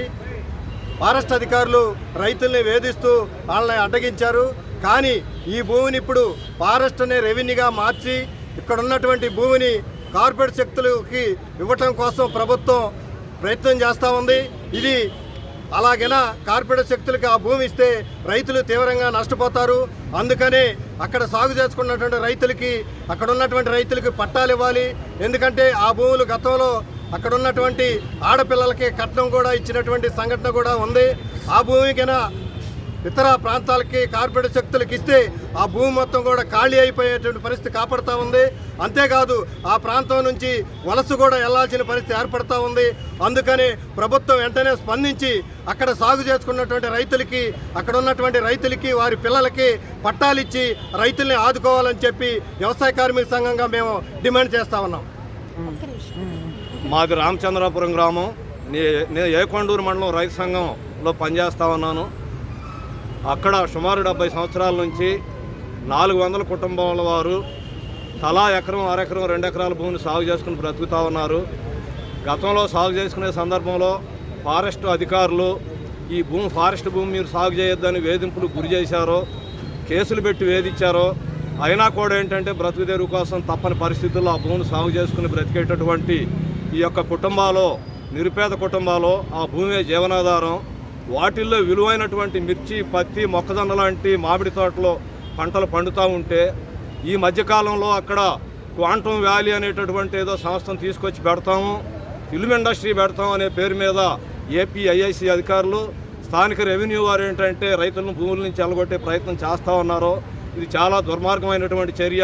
ఫారెస్ట్ అధికారులు రైతుల్ని వేధిస్తూ వాళ్ళని అడ్డగించారు. కానీ ఈ భూమిని ఇప్పుడు ఫారెస్ట్ అనే రెవెన్యూగా మార్చి ఇక్కడ ఉన్నటువంటి భూమిని కార్పొరేట్ శక్తులకి ఇవ్వటం కోసం ప్రభుత్వం ప్రయత్నం చేస్తూ ఉంది. ఇది అలాగైనా కార్పొరేట్ శక్తులకి ఆ భూమి ఇస్తే రైతులు తీవ్రంగా నష్టపోతారు. అందుకనే అక్కడ సాగు చేసుకున్నటువంటి రైతులకి, అక్కడ ఉన్నటువంటి రైతులకి పట్టాలు ఇవ్వాలి. ఎందుకంటే ఆ భూములు గతంలో అక్కడ ఉన్నటువంటి ఆడపిల్లలకి కట్నం కూడా ఇచ్చినటువంటి సంఘటన కూడా ఉంది. ఆ భూమికైనా ఇతర ప్రాంతాలకి కార్పొరేట్ శక్తులకు ఇస్తే ఆ భూమి మొత్తం కూడా ఖాళీ అయిపోయేటువంటి పరిస్థితి కాపాడుతూ ఉంది. అంతేకాదు ఆ ప్రాంతం నుంచి వలస కూడా వెళ్లాల్సిన పరిస్థితి ఏర్పడుతూ ఉంది. అందుకని ప్రభుత్వం వెంటనే స్పందించి అక్కడ సాగు చేసుకున్నటువంటి రైతులకి, అక్కడ ఉన్నటువంటి రైతులకి, వారి పిల్లలకి పట్టాలిచ్చి రైతుల్ని ఆదుకోవాలని చెప్పి వ్యవసాయ కార్మిక సంఘంగా మేము డిమాండ్ చేస్తా ఉన్నాం. మాది రామచంద్రాపురం గ్రామం. నేను ఏకొండూరు మండలం రైతు సంఘంలో పనిచేస్తా ఉన్నాను. అక్కడ సుమారు 70 సంవత్సరాల నుంచి 400 కుటుంబాల వారు తలా ఎకరం, అరెకరం, 2 ఎకరాల భూమిని సాగు చేసుకుని బ్రతుకుతూ ఉన్నారు. గతంలో సాగు చేసుకునే సందర్భంలో ఫారెస్ట్ అధికారులు ఈ ఫారెస్ట్ భూమి మీరు సాగు చేయొద్దని వేధింపులు గురి చేశారో, కేసులు పెట్టి వేధించారో, అయినా కూడా ఏంటంటే బ్రతుకు తెరువు కోసం తప్పని పరిస్థితుల్లో ఆ భూమిని సాగు చేసుకుని బ్రతికేటటువంటి ఈ యొక్క కుటుంబాలు, నిరుపేద కుటుంబాలు, ఆ భూమే జీవనాధారం. వాటిల్లో విలువైనటువంటి మిర్చి, పత్తి, మొక్కజొన్న లాంటి మామిడి తోటలో పంటలు పండుతూ ఉంటే ఈ మధ్యకాలంలో అక్కడ క్వాంటమ్ వ్యాలీ అనేటటువంటి ఏదో సంస్థను తీసుకొచ్చి పెడతాము, ఫిల్మ్ ఇండస్ట్రీ పెడతాం అనే పేరు మీద ఏపీ ఐఐసి అధికారులు, స్థానిక రెవెన్యూ వారు ఏంటంటే రైతులను భూముల నుంచి ఎలగొట్టే ప్రయత్నం చేస్తూ ఉన్నారు. ఇది చాలా దుర్మార్గమైనటువంటి చర్య.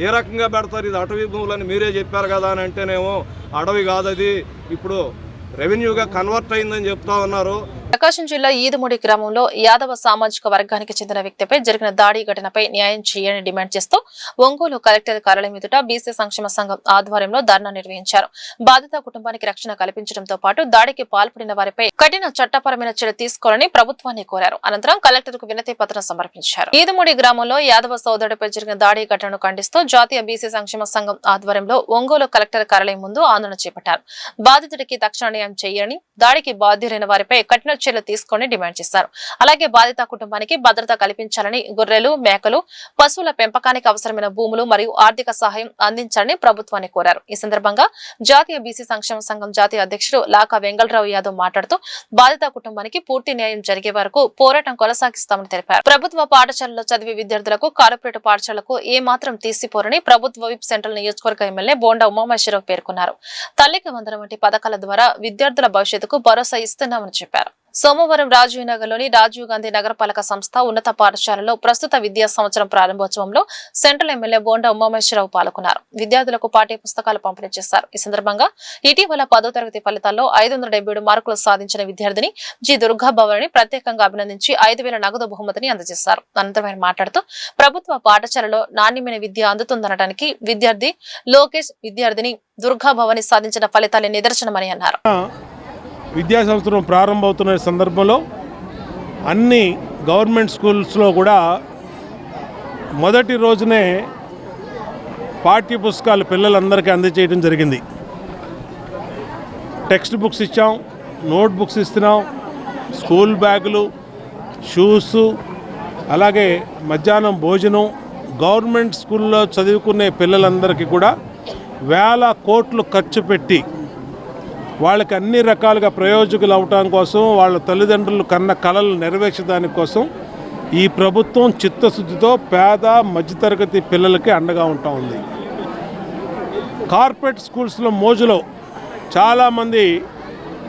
ఏ రకంగా పెడతారు? ఇది అటవీ భూములని మీరే చెప్పారు కదా అని అంటేనేమో అడవి కాదది, ఇప్పుడు రెవెన్యూగా కన్వర్ట్ అయిందని చెప్తా ఉన్నారు. ప్రకాశం జిల్లా ఈదుమూడి గ్రామంలో యాదవ సామాజిక వర్గానికి చెందిన వ్యక్తిపై జరిగిన దాడి ఘటనపై న్యాయం చేయాలని డిమాండ్ చేస్తూ ఒంగోలు కలెక్టర్ కార్యాలయం ఎదుట బీసీ సంక్షేమ సంఘం ఆధ్వర్యంలో ధర్నా నిర్వహించారు. బాధిత కుటుంబానికి రక్షణ కల్పించడంతో పాటు దాడికి పాల్పడిన వారిపై కఠిన చట్టపరమైన చర్య తీసుకోవాలని ప్రభుత్వాన్ని కోరారు. అనంతరం కలెక్టర్ కు వినతి పత్రం సమర్పించారు. ఈదుమూడి గ్రామంలో యాదవ సోదరుడిపై జరిగిన దాడి ఘటనను ఖండిస్తూ జాతీయ బీసీ సంక్షేమ సంఘం ఆధ్వర్యంలో ఒంగోలు కలెక్టర్ కార్యాలయం ముందు ఆందోళన చేపట్టారు. బాధితుడికి తక్షణ న్యాయం చేయాలని, దాడికి బాధ్యులైన వారిపై కఠిన చర్యలు తీసుకొని డిమాండ్ చేశారు. అలాగే బాధిత కుటుంబానికి భద్రత కల్పించాలని, గొర్రెలు, మేకలు, పశువుల పెంపకానికి అవసరమైన భూములు మరియు ఆర్థిక సహాయం అందించాలని ప్రభుత్వాన్ని కోరారు. ఈ సందర్భంగా జాతీయ బీసీ సంక్షేమ సంఘం జాతీయ అధ్యక్షుడు లాకా వెంగళరావు యాదవ్ మాట్లాడుతూ బాధిత కుటుంబానికి పూర్తి న్యాయం జరిగే వరకు పోరాటం కొనసాగిస్తామని తెలిపారు. ప్రభుత్వ పాఠశాలలో చదివే విద్యార్థులకు కార్పొరేట్ పాఠశాలకు ఏ మాత్రం తీసిపోరని ప్రభుత్వ విప్ సెంట్రల్ నియోజకవర్గ ఎమ్మెల్యే బోండా ఉమామహేశ్వరరావు పేర్కొన్నారు. తల్లికి వందనం వంటి పథకాల ద్వారా విద్యార్థుల భవిష్యత్తుకు భరోసా ఇస్తున్నామని చెప్పారు. సోమవారం రాజీవ్ నగర్ లోని రాజీవ్ గాంధీ నగరపాలక సంస్థ ఉన్నత పాఠశాలలో ప్రస్తుత విద్యా సంవత్సరం ప్రారంభోత్సవంలో సెంట్రల్ ఎమ్మెల్యే బోండా ఉమామహేశ్వరరావు పాల్గొన్నారు. విద్యార్థులకు పాఠ్య పుస్తకాలు పంపిణీ చేశారు. ఈ సందర్భంగా ఇటీవల 10వ తరగతి ఫలితాల్లో 577 మార్కులు సాధించిన విద్యార్థిని జి దుర్గా భవని ప్రత్యేకంగా అభినందించి 5,000 నగదు బహుమతిని అందజేశారు. అనంతరం ఆయన మాట్లాడుతూ ప్రభుత్వ పాఠశాలలో నాణ్యమైన విద్య అందుతుందనడానికి విద్యార్థి లోకేష్, విద్యార్థిని దుర్గా భవని సాధించిన ఫలితాలే నిదర్శనమని అన్నారు. విద్యా సంవత్సరం ప్రారంభమవుతున్న సందర్భంలో అన్ని గవర్నమెంట్ స్కూల్స్లో కూడా మొదటి రోజునే పాఠ్య పుస్తకాలు పిల్లలందరికీ అందజేయడం జరిగింది. టెక్స్ట్ బుక్స్ ఇచ్చాం, నోట్ బుక్స్ ఇస్తున్నాం, స్కూల్ బ్యాగులు, షూస్, అలాగే మధ్యాహ్నం భోజనం. గవర్నమెంట్ స్కూల్లో చదువుకునే పిల్లలందరికీ కూడా వేల కోట్లు ఖర్చు పెట్టి వాళ్ళకి అన్ని రకాలుగా ప్రయోజకులు అవటం కోసం, వాళ్ళ తల్లిదండ్రులు కన్న కలలు నెరవేర్చడానికి కోసం ఈ ప్రభుత్వం చిత్తశుద్ధితో పేద మధ్యతరగతి పిల్లలకి అండగా ఉంటా ఉంది. కార్పొరేట్ స్కూల్స్లో మోజులో చాలామంది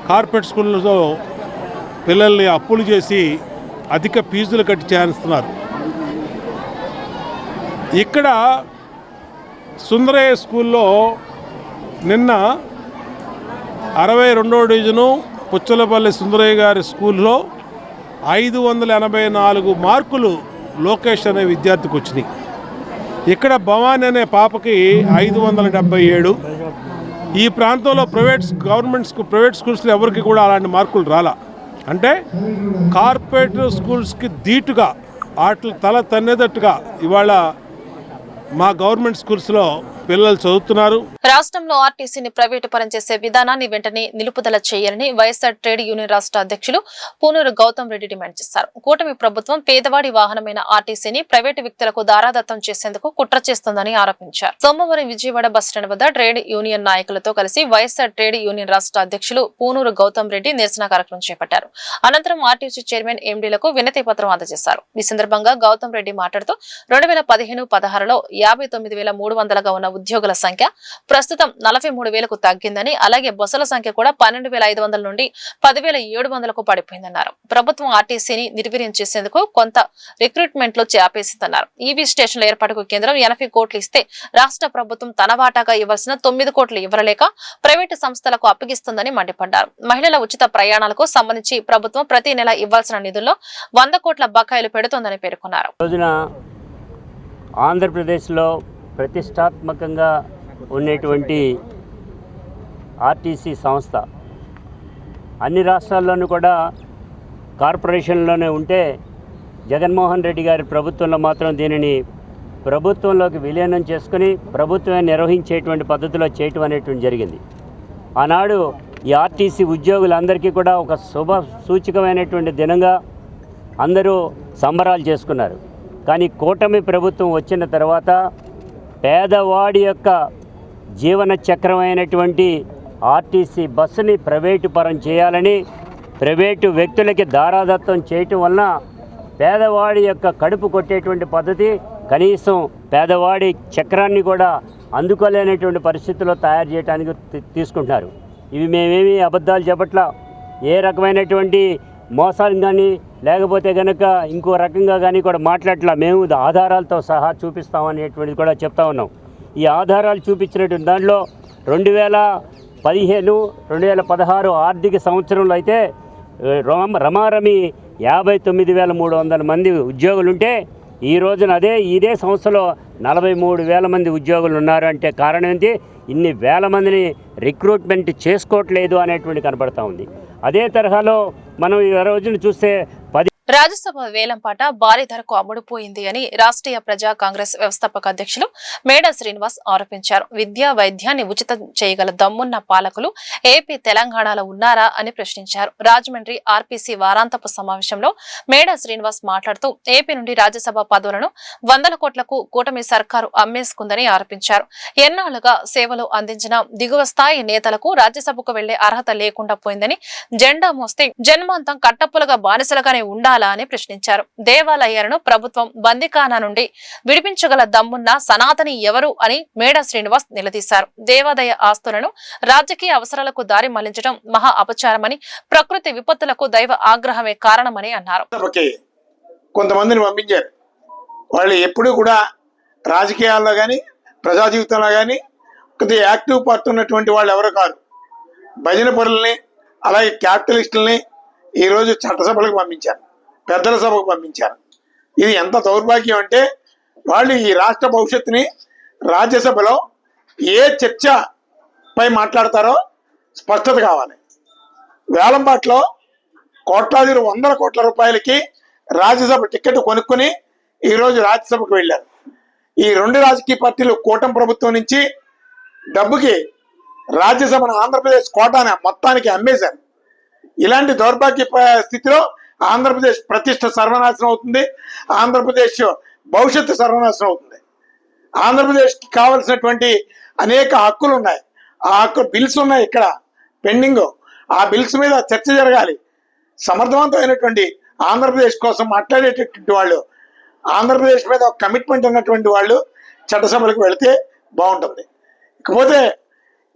కార్పొరేట్ స్కూళ్ళలో పిల్లల్ని అప్పులు చేసి అధిక ఫీజులు కట్టి చేస్తున్నారు. ఇక్కడ సుందరయ్య స్కూల్లో నిన్న 62వ డివిజను పుచ్చలపల్లి సుందరయ్య గారి స్కూల్లో 584 మార్కులు లోకేష్ అనే విద్యార్థికి వచ్చినాయి. ఇక్కడ భవాని అనే పాపకి 577. ఈ ప్రాంతంలో ప్రైవేట్ స్కూల్స్లో ఎవరికి కూడా అలాంటి మార్కులు రాలా. అంటే కార్పొరేట్ స్కూల్స్కి ధీటుగా వాటి తల తన్నేటట్టుగా ఇవాళ మా గవర్నమెంట్ స్కూల్స్లో పిల్లలు చదువుతున్నారు. రాష్ట్రంలో ఆర్టీసీని ప్రైవేటు పరం చేసే విధానాన్ని వెంటనే నిలుపుదల చేయాలని వైఎస్ఆర్ ట్రేడ్ యూనియన్ రాష్ట్ర అధ్యక్షులు పూనూరు గౌతమ్ రెడ్డి డిమాండ్ చేశారు. కూటమి ప్రభుత్వం పేదవాడి వాహనమైన ఆర్టీసీని ప్రైవేటు వ్యక్తులకు దారాదత్తం చేసేందుకు కుట్ర చేస్తోందని ఆరోపించారు. సోమవారం విజయవాడ బస్టాండ్ వద్ద ట్రేడ్ యూనియన్ నాయకులతో కలిసి వైఎస్ఆర్ ట్రేడ్ యూనియన్ రాష్ట్ర అధ్యక్షులు పూనూరు గౌతమ్ రెడ్డి నిరసన కార్యక్రమం చేపట్టారు. అనంతరం ఆర్టీసీ చైర్మన్ ఎండీలకు వినతి పత్రం అందజేశారు. ఈ సందర్భంగా గౌతమ్ రెడ్డి మాట్లాడుతూ 2015-16లో 59,300గా ఉన్న ఉద్యోగుల సంఖ్య ప్రస్తుతం 43,000కు తగ్గిందని, అలాగే బస్సుల సంఖ్య కూడా 12,500 నుండి 10,700కు పడిపోయిందన్నారు. ప్రభుత్వం ఆర్టీసీని నిర్వీర్యం చేసేందుకు కొంత రిక్రూట్మెంట్లు చేపేసిందన్నారు. ఈవీ స్టేషన్ల ఏర్పాటుకు కేంద్రం 80 కోట్లు ఇస్తే రాష్ట్ర ప్రభుత్వం తన వాటాగా ఇవ్వాల్సిన 9 కోట్లు ఇవ్వలేక ప్రైవేటు సంస్థలకు అప్పగిస్తుందని మండిపడ్డారు. మహిళల ఉచిత ప్రయాణాలకు సంబంధించి ప్రభుత్వం ప్రతి నెల ఇవ్వాల్సిన నిధుల్లో 100 కోట్ల బకాయిలు పెడుతోందని పేర్కొన్నారు. ఆంధ్రప్రదేశ్లో ప్రతిష్టాత్మకంగా ఉన్నటువంటి ఆర్టీసీ సంస్థ అన్ని రాష్ట్రాల్లోనూ కూడా కార్పొరేషన్లోనే ఉంటే జగన్మోహన్ రెడ్డి గారి ప్రభుత్వంలో మాత్రం దీనిని ప్రభుత్వంలోకి విలీనం చేసుకుని ప్రభుత్వమే నిర్వహించేటువంటి పద్ధతిలో చేయటం అనేటువంటి జరిగింది. ఆనాడు ఈ ఆర్టీసీ ఉద్యోగులందరికీ కూడా ఒక శుభ సూచకమైనటువంటి దినంగా అందరూ సంబరాలు చేసుకున్నారు. కానీ కూటమి ప్రభుత్వం వచ్చిన తర్వాత పేదవాడి యొక్క జీవన చక్రమైనటువంటి ఆర్టీసీ బస్సుని ప్రైవేటు పరం చేయాలని ప్రైవేటు వ్యక్తులకి దారాదత్తం చేయటం వలన పేదవాడి యొక్క కడుపు కొట్టేటువంటి పద్ధతి, కనీసం పేదవాడి చక్రాన్ని కూడా అందుకోలేనటువంటి పరిస్థితుల్లో తయారు చేయడానికి తీసుకుంటున్నారు. ఇవి మేమేమి అబద్ధాలు చెప్పట్లా, ఏ రకమైనటువంటి మోసాలు కానీ లేకపోతే కనుక ఇంకో రకంగా కానీ కూడా మాట్లాడట్లా. మేము ఆధారాలతో సహా చూపిస్తామనేటువంటిది కూడా చెప్తా ఉన్నాం. ఈ ఆధారాలు చూపించినటువంటి దాంట్లో 2015, 2016 ఆర్థిక సంవత్సరంలో అయితే రమారమి 59,300 మంది ఉద్యోగులుంటే ఈ రోజున ఇదే సంస్థలో 43,000 మంది ఉద్యోగులు ఉన్నారు. అంటే కారణం ఏంటి? ఇన్ని వేల మందిని రిక్రూట్మెంట్ చేసుకోవట్లేదు అనేటువంటి కనబడతా ఉంది. అదే తరహాలో మనం ఈ రోజున చూస్తే రాజ్యసభ వేలంపాట భారీ ధరకు అమ్ముడుపోయింది అని రాష్ట్రీయ ప్రజా కాంగ్రెస్ వ్యవస్థాపక అధ్యక్షులు మేడా శ్రీనివాస్ ఆరోపించారు. విద్యా వైద్యాన్ని ఉచితం చేయగల దమ్మున్న పాలకులు ఏపీ తెలంగాణలో ఉన్నారా అని ప్రశ్నించారు. రాజమండ్రి ఆర్పీసీ వారాంతపు సమావేశంలో మేడా శ్రీనివాస్ మాట్లాడుతూ ఏపీ నుండి రాజ్యసభ పదవులను 100 కోట్లకు కూటమి సర్కారు అమ్మేసుకుందని ఆరోపించారు. ఎన్నాళ్లుగా సేవలు అందించిన దిగువ స్థాయి నేతలకు రాజ్యసభకు వెళ్లే అర్హత లేకుండా పోయిందని, జెండా మోస్తే జన్మాంతం కట్టప్పులుగా బానిసలుగానే ఉండాలి అని ప్రశ్నించారు. దేవాలయాలను ప్రభుత్వం బందిఖానా నుండి విడిపించగల దమ్మున్న సనాతని ఎవరు అని మేడా శ్రీనివాస్ నిలదీశారు. దేవాదాయ ఆస్తులను రాజకీయ అవసరాలకు దారి మళ్లించడం మహా అపచారమని, ప్రకృతి విపత్తులకు దైవ ఆగ్రహమే కారణమని అన్నారు. కొంతమందిని పంపించారు. వాళ్ళు ఎప్పుడు కూడా రాజకీయాల్లో కానీ ప్రజా జీవితంలో కానీ కొద్దిగా యాక్టివ్ పార్ట్ ఉన్నటువంటి వాళ్ళు ఎవరు కాదు. భజన పరులని అలాగే క్యాపిటలిస్టులని ఈరోజు చట్టసభలకు పంపించారు, పెద్దల సభకు పంపించారు. ఇది ఎంత దౌర్భాగ్యం అంటే వాళ్ళు ఈ రాష్ట్ర భవిష్యత్తుని రాజ్యసభలో ఏ చర్చపై మాట్లాడతారో స్పష్టత కావాలి. వేలంపాట్లో కోట్లాది 100 కోట్ల రూపాయలకి రాజ్యసభ టికెట్ కొనుక్కుని ఈరోజు రాజ్యసభకు వెళ్ళారు. ఈ 2 రాజకీయ పార్టీలు కూటమి ప్రభుత్వం నుంచి డబ్బుకి రాజ్యసభను ఆంధ్రప్రదేశ్ కోటాను మొత్తానికి అమ్మేశారు. ఇలాంటి దౌర్భాగ్య స్థితిలో ఆంధ్రప్రదేశ్ ప్రతిష్ట సర్వనాశనం అవుతుంది, ఆంధ్రప్రదేశ్ భవిష్యత్తు సర్వనాశనం అవుతుంది. ఆంధ్రప్రదేశ్కి కావలసినటువంటి అనేక హక్కులు ఉన్నాయి, ఆ హక్కు బిల్స్ ఉన్నాయి ఇక్కడ పెండింగ్. ఆ బిల్స్ మీద చర్చ జరగాలి. సమర్థవంతమైనటువంటి ఆంధ్రప్రదేశ్ కోసం మాట్లాడేటటువంటి వాళ్ళు, ఆంధ్రప్రదేశ్ మీద ఒక కమిట్మెంట్ ఉన్నటువంటి వాళ్ళు చట్టసభలకు వెళితే బాగుంటుంది. ఇకపోతే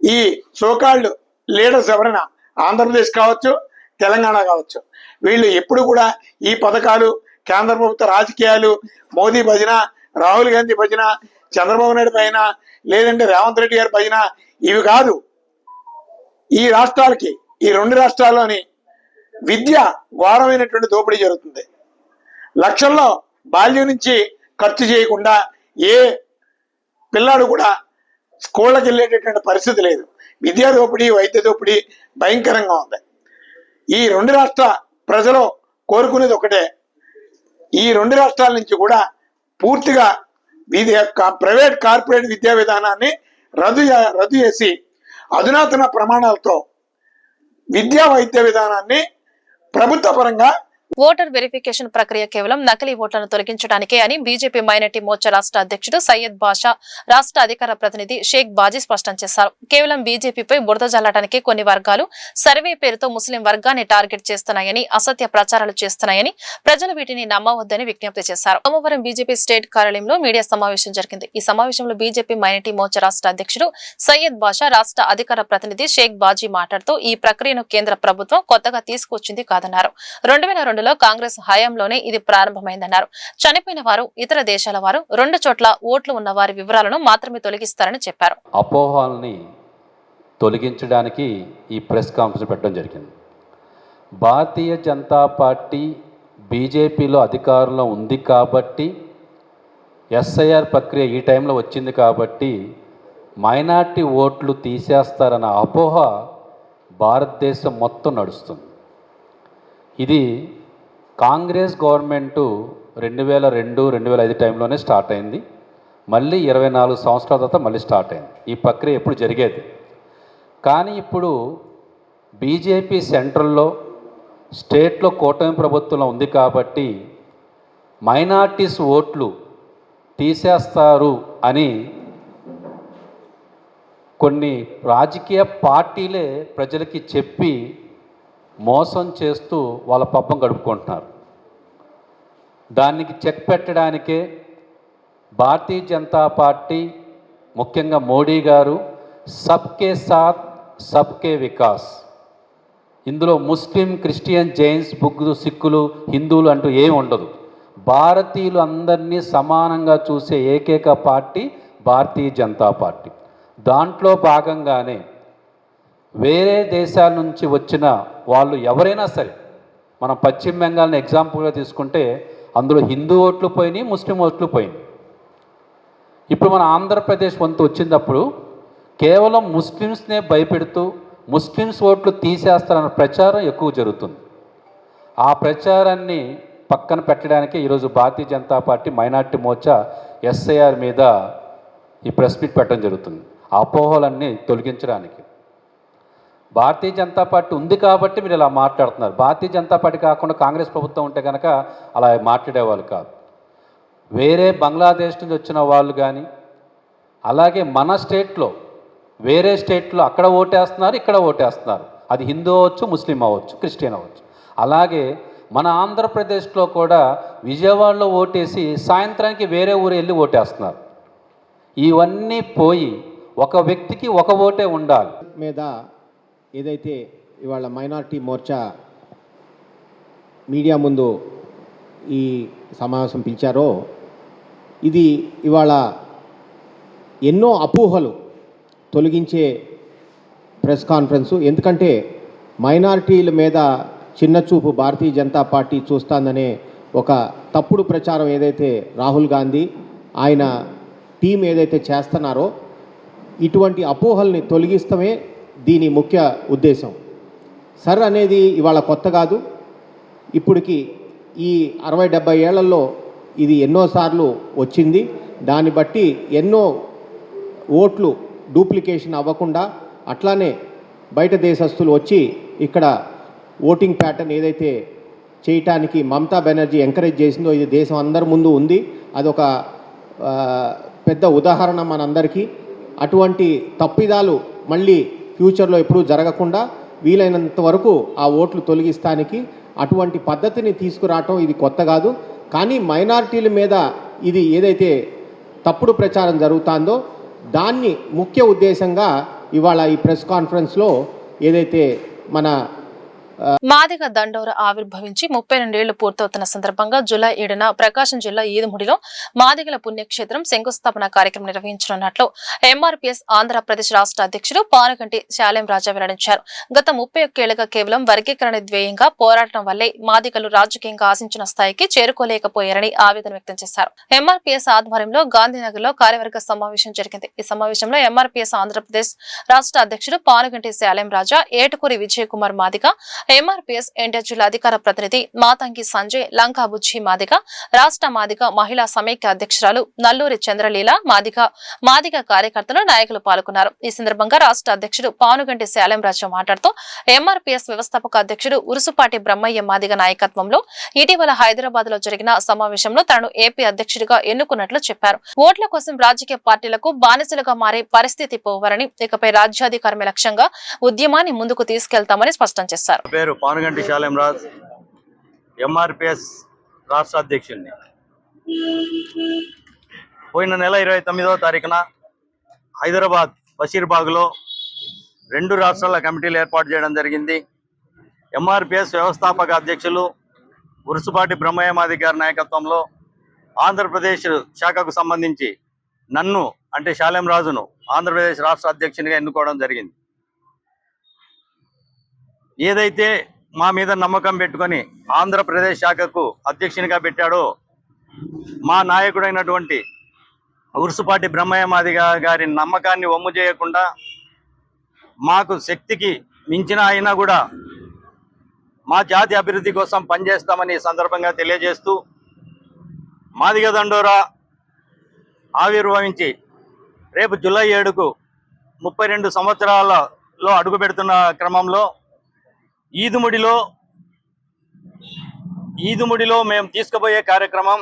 ఈ సోకాల్డ్ లీడర్స్ ఎవరైనా ఆంధ్రప్రదేశ్ కావచ్చు, తెలంగాణ కావచ్చు, వీళ్ళు ఎప్పుడు కూడా ఈ పథకాలు, కేంద్ర ప్రభుత్వ రాజకీయాలు, మోదీ భజన, రాహుల్ గాంధీ భజన, చంద్రబాబు నాయుడు పైన లేదంటే రేవంత్ రెడ్డి గారి భజన ఇవి కాదు. ఈ రాష్ట్రాలకి, ఈ 2 రాష్ట్రాల్లోని విద్య ఘోరమైనటువంటి దోపిడీ జరుగుతుంది. లక్షల్లో బాల్యం నుంచి ఖర్చు చేయకుండా ఏ పిల్లాడు కూడా స్కూళ్ళకి వెళ్ళేటటువంటి పరిస్థితి లేదు. విద్యా దోపిడీ, వైద్య దోపిడీ భయంకరంగా ఉంది. ఈ 2 రాష్ట్ర ప్రజలు కోరుకునేది ఒకటే, ఈ 2 రాష్ట్రాల నుంచి కూడా పూర్తిగా ప్రైవేట్ కార్పొరేట్ విద్యా విధానాన్ని రద్దు చేసి అధునాతన ప్రమాణాలతో విద్యా వైద్య విధానాన్ని ప్రభుత్వ పరంగా ఓటర్ వెరిఫికేషన్ ప్రక్రియ కేవలం నకిలీ ఓట్లను తొలగించడానికే అని బీజేపీ మైనార్టీ మోర్చా రాష్ట్ర అధ్యక్షుడు సయ్యద్ బాషా, రాష్ట్ర అధికార ప్రతినిధి షేక్ బాజీ స్పష్టం చేశారు. కేవలం బీజేపీపై బురద జల్లడానికి కొన్ని వర్గాలు సర్వే పేరుతో ముస్లిం వర్గాన్ని టార్గెట్ చేస్తున్నాయని, అసత్య ప్రచారాలు చేస్తున్నాయని, ప్రజలు వీటిని నమ్మవద్దని విజ్ఞప్తి చేశారు. సోమవారం బీజేపీ స్టేట్ కార్యాలయంలో మీడియా సమావేశం జరిగింది. ఈ సమావేశంలో బీజేపీ మైనార్టీ మోర్చా రాష్ట్ర అధ్యక్షుడు సయ్యద్ బాషా, రాష్ట్ర అధికార ప్రతినిధి షేక్ బాజీ మాట్లాడుతూ ఈ ప్రక్రియను కేంద్ర ప్రభుత్వం కొత్తగా తీసుకొచ్చింది కాదన్నారు. 2002 కాంగ్రెస్ హయాంలోనే ఇది ప్రారంభమైందన్నారు. చనిపోయిన వారు, ఇతర దేశాల వారు, 2 చోట్ల ఓట్లు ఉన్న వారి వివరాలను మాత్రమే తొలగిస్తారని చెప్పారు. అపోహల్ని తొలగించడానికి ఈ ప్రెస్ కాన్ఫరెన్స్ పెట్టడం జరిగింది. భారతీయ జనతా పార్టీ బీజేపీలో అధికారంలో ఉంది కాబట్టి, ఎస్ఐఆర్ ప్రక్రియ ఈ టైంలో వచ్చింది కాబట్టి మైనార్టీ ఓట్లు తీసేస్తారన్న అపోహ భారతదేశం మొత్తం నడుస్తుంది. ఇది కాంగ్రెస్ గవర్నమెంటు 2002, 2005 టైంలోనే స్టార్ట్ అయింది. మళ్ళీ 24 సంవత్సరాల తర్వాత మళ్ళీ స్టార్ట్ అయింది. ఈ ప్రక్రియ ఎప్పుడు జరిగేది. కానీ ఇప్పుడు బీజేపీ సెంట్రల్లో, స్టేట్లో కూటమి ప్రభుత్వంలో ఉంది కాబట్టి మైనార్టీస్ ఓట్లు తీసేస్తారు అని కొన్ని రాజకీయ పార్టీలే ప్రజలకి చెప్పి మోసం చేస్తూ వాళ్ళ పబ్బం గడుపుకుంటున్నారు. దానికి చెక్ పెట్టడానికే భారతీయ జనతా పార్టీ, ముఖ్యంగా మోడీ గారు సబ్కే సాత్ సబ్కే వికాస్, ఇందులో ముస్లిం, క్రిస్టియన్, జైన్స్, బుద్ధులు, సిక్కులు, హిందువులు అంటూ ఏమి ఉండదు. భారతీయులు అందరినీ సమానంగా చూసే ఏకైక పార్టీ భారతీయ జనతా పార్టీ. దాంట్లో భాగంగానే వేరే దేశాల నుంచి వచ్చిన వాళ్ళు ఎవరైనా సరే, మనం పశ్చిమ బెంగాల్ని ఎగ్జాంపుల్గా తీసుకుంటే అందులో హిందూ ఓట్లు పోయినాయి, ముస్లిం ఓట్లు పోయినాయి. ఇప్పుడు మన ఆంధ్రప్రదేశ్ వంతు వచ్చినప్పుడు కేవలం ముస్లిమ్స్నే భయపెడుతూ ముస్లిమ్స్ ఓట్లు తీసేస్తారన్న ప్రచారం ఎక్కువ జరుగుతుంది. ఆ ప్రచారాన్ని పక్కన పెట్టడానికి ఈరోజు Bharatiya Janata Party minority Morcha SIR మీద ఈ ప్రెస్ మీట్ పెట్టడం జరుగుతుంది. ఆ అపోహలన్నీ తొలగించడానికి. భారతీయ జనతా పార్టీ ఉంది కాబట్టి మీరు ఇలా మాట్లాడుతున్నారు. భారతీయ జనతా పార్టీ కాకుండా కాంగ్రెస్ ప్రభుత్వం ఉంటే కనుక అలా మాట్లాడేవాళ్ళు కాదు. వేరే బంగ్లాదేశ్ నుంచి వచ్చిన వాళ్ళు కానీ, అలాగే మన స్టేట్లో వేరే స్టేట్లో అక్కడ ఓటేస్తున్నారు, ఇక్కడ ఓటేస్తున్నారు. అది హిందూ అవ్వచ్చు, ముస్లిం అవ్వచ్చు, క్రిస్టియన్ అవ్వచ్చు. అలాగే మన ఆంధ్రప్రదేశ్లో కూడా విజయవాడలో ఓటేసి సాయంత్రానికి వేరే ఊరు వెళ్ళి ఓటేస్తున్నారు. ఇవన్నీ పోయి ఒక వ్యక్తికి ఒక ఓటే ఉండాలి. మీద ఏదైతే ఇవాళ మైనార్టీ మోర్చా మీడియా ముందు ఈ సమావేశం పిలిచారో, ఇది ఇవాళ ఎన్నో అపోహలు తొలగించే ప్రెస్ కాన్ఫరెన్సు. ఎందుకంటే మైనారిటీల మీద చిన్న చూపు భారతీయ జనతా పార్టీ చూస్తుందనే ఒక తప్పుడు ప్రచారం ఏదైతే రాహుల్ గాంధీ ఆయన టీం ఏదైతే చేస్తున్నారో, ఇటువంటి అపోహల్ని తొలగిస్తమే దీని ముఖ్య ఉద్దేశం. సర్ అనేది ఇవాళ కొత్త కాదు. ఇప్పటికి ఈ 60-70 ఏళ్లలో ఇది ఎన్నోసార్లు వచ్చింది. దాన్ని బట్టి ఎన్నో ఓట్లు డూప్లికేషన్ అవ్వకుండా, అట్లానే బయట దేశస్తులు వచ్చి ఇక్కడ ఓటింగ్ ప్యాటర్న్ ఏదైతే చేయటానికి మమతా బెనర్జీ ఎంకరేజ్ చేసిందో, ఇది దేశం అందరి ముందు ఉంది. అదొక పెద్ద ఉదాహరణ మనందరికీ. అటువంటి తప్పిదాలు మళ్ళీ ఫ్యూచర్లో ఎప్పుడూ జరగకుండా వీలైనంత వరకు ఆ ఓట్లు తొలగిస్తానికి అటువంటి పద్ధతిని తీసుకురావటం ఇది కొత్త కాదు. కానీ మైనారిటీల మీద ఇది ఏదైతే తప్పుడు ప్రచారం జరుగుతుందో దాన్ని ముఖ్య ఉద్దేశంగా ఇవాళ ఈ ప్రెస్ కాన్ఫరెన్స్లో ఏదైతే మన మాదిగ దండోర ఆవిర్భవించి 32 ఏళ్లు పూర్తవుతున్న సందర్భంగా జూలై 7న ప్రకాశం జిల్లా ఈదుముడిలో మాదిగల పుణ్యక్షేత్రం శంకుస్థాపన కార్యక్రమం నిర్వహించనున్నట్లు ఎంఆర్పీఎస్ ఆంధ్రప్రదేశ్ రాష్ట్ర అధ్యక్షుడు పానగంటి శాలెం రాజా వెల్లడించారు. గత 31 ఏళ్లుగా కేవలం వర్గీకరణ ధ్యేయంగా పోరాటం వల్లే మాదిగలు రాజకీయంగా ఆశించిన స్థాయికి చేరుకోలేకపోయారని ఆవేదన వ్యక్తం చేశారు. ఎంఆర్పీఎస్ ఆధ్వర్యంలో గాంధీనగర్ లో కార్యవర్గ సమావేశం జరిగింది. ఈ సమావేశంలో ఎంఆర్పీఎస్ ఆంధ్రప్రదేశ్ రాష్ట్ర అధ్యక్షుడు పానగంటి శాలెం రాజా, ఏటుకూరి విజయ్ కుమార్ మాదిగ, ఎంఆర్పీఎస్ ఎన్టీఆర్ జిల్లా అధికార ప్రతినిధి మాతంగి సంజయ్, లంకా బుచ్చి మాదిగ, రాష్ట్ర మాదిగ మహిళా సమైక్య అధ్యక్షురాలు నల్లూరి చంద్రలీల మాదిగ కార్యకర్తలు, నాయకులు పాల్గొన్నారు. ఈ సందర్భంగా రాష్ట్ర అధ్యక్షుడు పానుగంటి శాలంరాజు మాట్లాడుతూ ఎంఆర్పీఎస్ వ్యవస్థాపక అధ్యక్షుడు ఉరుసుపాటి బ్రహ్మయ్య మాదిగ నాయకత్వంలో ఇటీవల హైదరాబాద్ లో జరిగిన సమావేశంలో తనను ఏపీ అధ్యక్షుడిగా ఎన్నుకున్నట్లు చెప్పారు. ఓట్ల కోసం రాజకీయ పార్టీలకు బానిసలుగా మారే పరిస్థితి పోవాలని, ఇకపై రాజ్యాధికారమే లక్ష్యంగా ఉద్యమాన్ని ముందుకు తీసుకెళ్తామని స్పష్టం చేశారు. పేరు పానుగంటి శాలంరాజ్, ఎంఆర్పీఎస్ రాష్ట్ర అధ్యక్షుడిని. పోయిన నెల 29వ తారీఖున హైదరాబాద్ బషీర్బాగ్లో 2 రాష్ట్రాల కమిటీలు ఏర్పాటు చేయడం జరిగింది. ఎంఆర్పీఎస్ వ్యవస్థాపక అధ్యక్షులు ఉరుసుపాటి బ్రహ్మయ్య మాదిగ గారి నాయకత్వంలో ఆంధ్రప్రదేశ్ శాఖకు సంబంధించి నన్ను అంటే శాలంరాజును ఆంధ్రప్రదేశ్ రాష్ట్ర అధ్యక్షునిగా ఎన్నుకోవడం జరిగింది. ఏదైతే మా మీద నమ్మకం పెట్టుకొని ఆంధ్రప్రదేశ్ శాఖకు అధ్యక్షునిగా పెట్టాడో మా నాయకుడైనటువంటి ఉరుసుపాటి బ్రహ్మయ్య మాదిగ గారి నమ్మకాన్ని వమ్ము చేయకుండా మాకు శక్తికి మించిన అయినా కూడా మా జాతి అభివృద్ధి కోసం పనిచేస్తామని సందర్భంగా తెలియజేస్తూ మాదిగ దండోరా ఆవిర్భవించి రేపు జూలై 7కు 32 సంవత్సరాలలో అడుగు పెడుతున్న క్రమంలో ఈదుముడిలో మేము తీసుకుపోయే కార్యక్రమం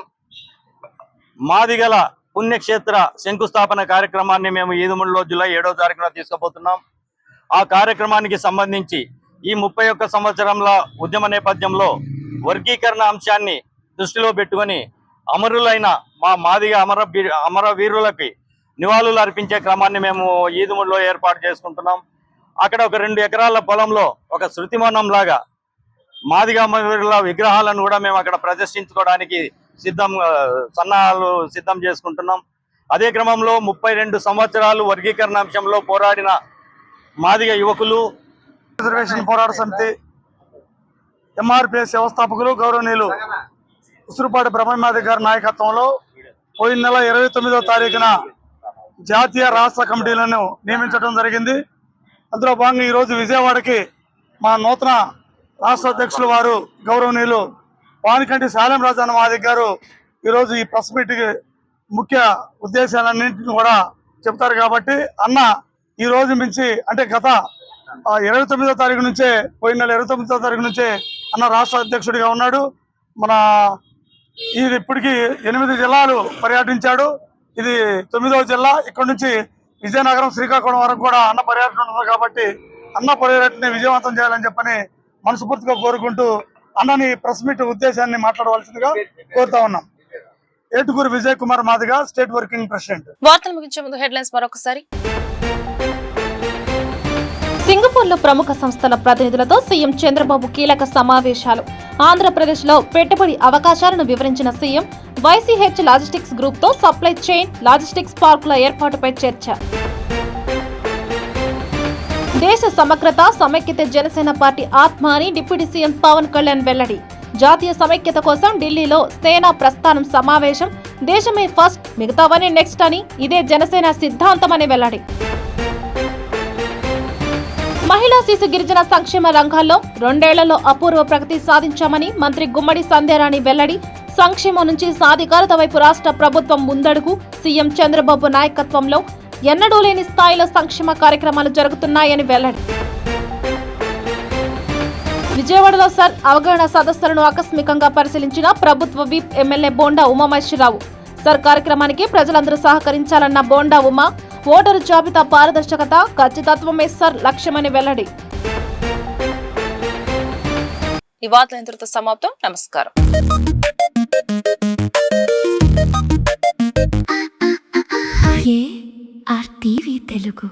మాదిగల పుణ్యక్షేత్ర శంకుస్థాపన కార్యక్రమాన్ని మేము ఈదుముడిలో జూలై 7వ తారీఖున తీసుకుపోతున్నాం. ఆ కార్యక్రమానికి సంబంధించి ఈ 31 సంవత్సరంల ఉద్యమ నేపథ్యంలో వర్గీకరణ అంశాన్ని దృష్టిలో పెట్టుకొని అమరులైన మా మాదిగ అమర వీరులకి నివాళులు అర్పించే క్రమాన్ని మేము ఈదుముడిలో ఏర్పాటు చేసుకుంటున్నాం. అక్కడ ఒక 2 ఎకరాల పొలంలో ఒక శృతిమౌనం లాగా మాదిగ అమరుల విగ్రహాలను కూడా మేము అక్కడ ప్రదర్శించుకోవడానికి సన్నాహాలు సిద్ధం చేసుకుంటున్నాం. అదే క్రమంలో 32 సంవత్సరాలు వర్గీకరణ అంశంలో పోరాడిన మాదిగ యువకులు, రిజర్వేషన్ పోరాట సమితి ఎంఆర్పీఎస్ వ్యవస్థాపకులు గౌరవనీయులు ఉసురుపాటి బ్రహ్మయ్య మాదిగ గారి నాయకత్వంలో పోయిన నెల 29వ తారీఖున జాతీయ రాష్ట్ర కమిటీలను నియమించడం జరిగింది. అందులో భాగంగా ఈరోజు విజయవాడకి మా నూతన రాష్ట్ర అధ్యక్షులు వారు గౌరవనీయులు పానుగంటి శాలంరాజు అన్న మాదిగ గారు ఈరోజు ఈ ప్రెస్ మీట్కి ముఖ్య ఉద్దేశాలన్నింటినీ కూడా చెప్తారు. కాబట్టి అన్న ఈ రోజు నుంచి అంటే గత 29వ తారీఖు నుంచే పోయిన నెల 29వ తారీఖు నుంచే అన్న రాష్ట్ర అధ్యక్షుడిగా ఉన్నాడు. ఇది ఇప్పటికీ 8 జిల్లాలు పర్యటించాడు. ఇది 9వ జిల్లా. ఇక్కడ నుంచి విజయనగరం, శ్రీకాకుళం వరకు కూడా అన్న పర్యటన ఉంది. కాబట్టి అన్న పర్యటనని విజయవంతం చేయాలని చెప్పని మనస్ఫూర్తిగా కోరుకుంటూ అన్నని ప్రెస్ మీట్ ఉద్దేశాన్ని మాట్లాడవలసిందిగా కోరుతా ఉన్నాం. Etukuru Vijay Kumar Madiga, state working president. వార్తలు ముగించే ముందు హెడ్లైన్స్ మరొకసారి. సింగపూర్లో ప్రముఖ సంస్థల ప్రతినిధులతో సీఎం చంద్రబాబు కీలక సమావేశాలు. ఆంధ్రప్రదేశ్లో పెట్టుబడి అవకాశాలను వివరించిన సీఎం. వైసీహెచ్ లాజిస్టిక్స్ గ్రూప్తో సప్లై చైన్, లాజిస్టిక్స్ పార్కుల ఏర్పాటుపై చర్చ. దేశ సమగ్రత, సమైక్యత జనసేన పార్టీ ఆత్మ అని డిప్యూటీ సీఎం పవన్ కళ్యాణ్ వెల్లడి. జాతీయ సమైక్యత కోసం ఢిల్లీలో సేనా ప్రస్థానం సమావేశం. దేశమే ఫస్ట్, మిగతావన్నీ నెక్స్ట్ అని ఇదే జనసేన సిద్ధాంతమని వెల్లడి. మహిళా శిశు గిరిజన సంక్షేమ రంగాల్లో 2 ఏళ్లలో అపూర్వ ప్రగతి సాధించామని మంత్రి గుమ్మడి సంధ్యారాణి వెల్లడి. సంక్షేమం నుంచి సాధికారత వైపు రాష్ట్ర ప్రభుత్వం ముందడుగు. సీఎం చంద్రబాబు నాయకత్వంలో ఎన్నడూ లేని స్థాయిలో సంక్షేమ కార్యక్రమాలు జరుగుతున్నాయని వెల్లడి. విజయవాడలో సర్ అవగాహన సదస్సులను ఆకస్మికంగా పరిశీలించిన ప్రభుత్వ whip MLA Bonda Umamaheswara Rao. SIR కార్యక్రమానికి ప్రజలందరూ సహకరించాలన్న బోండా ఉమా. ఓటరు జాబితా పారదర్శకత, ఖచ్చితత్వమే సర్ లక్ష్యమని వెల్లడి. ఈ వార్తల ఇంతటితో సమాప్తం. నమస్కారం. ARTV తెలుగు.